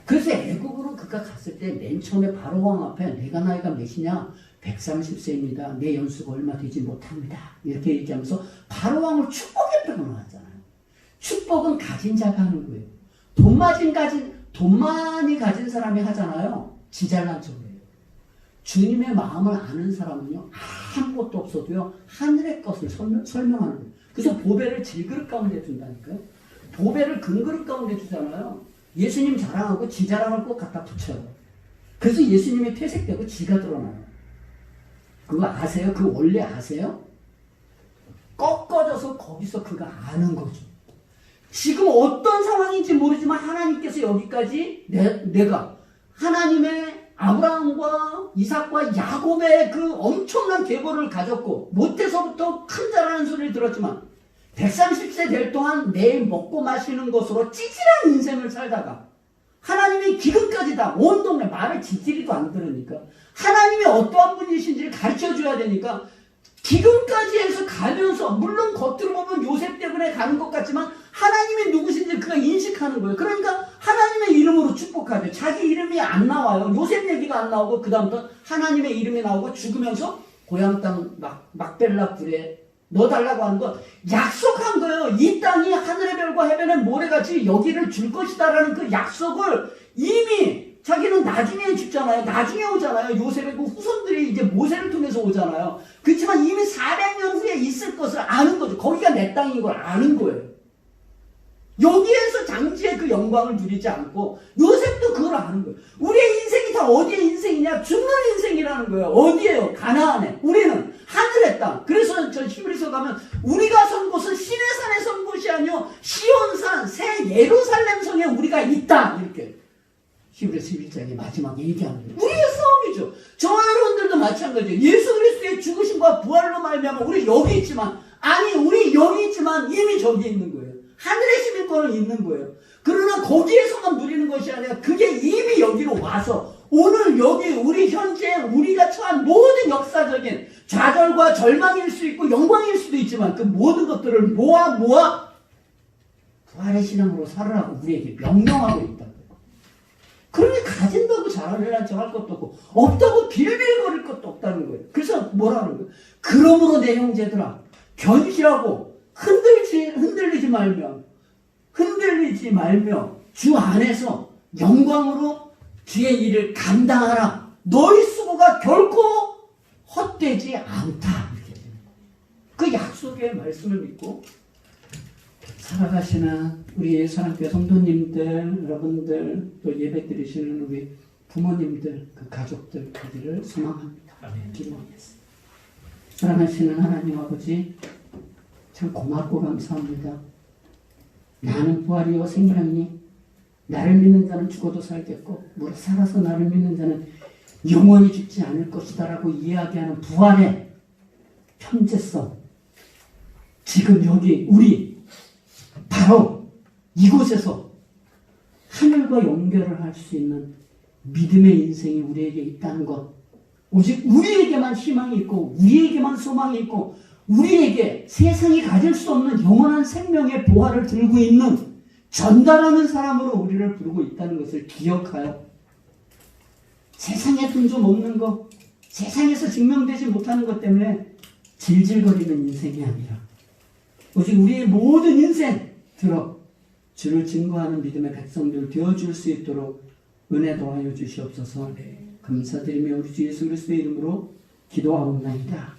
그래서 애국으로 그가 갔을 때 맨 처음에 바로 왕 앞에 내가 나이가 몇이냐? 130세입니다. 내 연수가 얼마 되지 못합니다. 이렇게 얘기하면서 바로 왕을 축복했다고 나왔잖아요. 축복은 가진 자가 하는 거예요. 돈 많이 가진 사람이 하잖아요. 지잘난 척을 해요. 주님의 마음을 아는 사람은요, 아무것도 없어도요, 하늘의 것을 설명하는 거예요. 그래서 보배를 질그릇 가운데 둔다니까요. 보배를 금그릇 가운데 주잖아요. 예수님 자랑하고 지 자랑할 것 갖다 붙여요. 그래서 예수님이 퇴색되고 지가 드러나요. 그거 아세요? 그 원래 아세요? 꺾어져서 거기서 그가 아는 거죠. 지금 어떤 상황인지 모르지만 하나님께서 여기까지 내가 하나님의 아브라함과 이삭과 야곱의 그 엄청난 계보를 가졌고 못해서부터 큰 자라는 소리를 들었지만 130세 될 동안 매일 먹고 마시는 것으로 찌질한 인생을 살다가 하나님의 기근까지 다 온 동네 말을 지지리도 안 들으니까 하나님이 어떠한 분이신지를 가르쳐줘야 되니까 기근까지 해서 가면서 물론 겉으로 보면 요셉 때문에 가는 것 같지만 하나님이 누구신지 그가 인식하는 거예요. 그러니까 하나님의 이름으로 축복하죠. 자기 이름이 안 나와요. 요셉 얘기가 안 나오고 그 다음부터 하나님의 이름이 나오고 죽으면서 고향 땅 막벨라 굴에 넣어달라고 하는 건 약속한 거예요. 이 땅이 하늘의 별과 해변의 모래같이 여기를 줄 것이다라는 그 약속을 이미 자기는 나중에 죽잖아요. 나중에 오잖아요. 요셉의 그 후손들이 이제 모세를 통해서 오잖아요. 그렇지만 이미 400년 후에 있을 것을 아는 거죠. 거기가 내 땅인 걸 아는 거예요. 여기에서 장지의 그 영광을 누리지 않고 요셉도 그걸 아는 거예요. 우리의 인생이 다 어디의 인생이냐? 죽는 인생이라는 거예요. 어디에요? 가나안에. 우리는 하늘의 땅. 그래서 저 히브리서 가면 우리가 선 곳은 신의 산에 선 곳이 아니요 시온산 새 예루살렘 성에 우리가 있다. 이렇게 히브리서 11장의 마지막에 얘기하는 거예요. 우리의 싸움이죠. 저와 여러분들도 마찬가지예요. 예수 그리스도의 죽으심과 부활로 말미암아 우리 여기 있지만 아니 우리 여기 있지만 이미 저기 있는 거예요. 하늘의 시민권은 있는 거예요. 그러나 거기에서만 누리는 것이 아니라 그게 이미 여기로 와서 오늘 여기 우리 현재 우리가 처한 모든 역사적인 좌절과 절망일 수 있고 영광일 수도 있지만 그 모든 것들을 모아 부활의 신앙으로 살으라고 우리에게 명령하고 있다고. 그러니 가진다고 자랑을 할 것도 없고 없다고 빌빌거릴 것도 없다는 거예요. 그래서 뭐라는 거예요? 그러므로 내 형제들아 견실하고 흔들리지 말며 주 안에서 영광으로 주의 일을 감당하라. 너희 수고가 결코 헛되지 않다. 그 약속의 말씀을 믿고 살아가시는 우리 사랑교회 성도님들, 여러분들, 또 예배 드리시는 우리 부모님들, 그 가족들 되기를 소망합니다. 기도하겠습니다. 사랑하시는 하나님 아버지, 참 고맙고 감사합니다. 나는 부활이요 생명이니 나를 믿는 자는 죽어도 살겠고 무릇 살아서 나를 믿는 자는 영원히 죽지 않을 것이다 라고 이야기하는 부활의 현재성, 지금 여기 우리 바로 이곳에서 하늘과 연결을 할 수 있는 믿음의 인생이 우리에게 있다는 것, 오직 우리에게만 희망이 있고 우리에게만 소망이 있고 우리에게 세상이 가질 수 없는 영원한 생명의 보화를 들고 있는 전달하는 사람으로 우리를 부르고 있다는 것을 기억하여 세상에 돈 좀 없는 것, 세상에서 증명되지 못하는 것 때문에 질질거리는 인생이 아니라 오직 우리의 모든 인생 들어 주를 증거하는 믿음의 백성들 되어줄 수 있도록 은혜 도와여 주시옵소서. 감사드리며 우리 주 예수 그리스도의 이름으로 기도하옵나이다.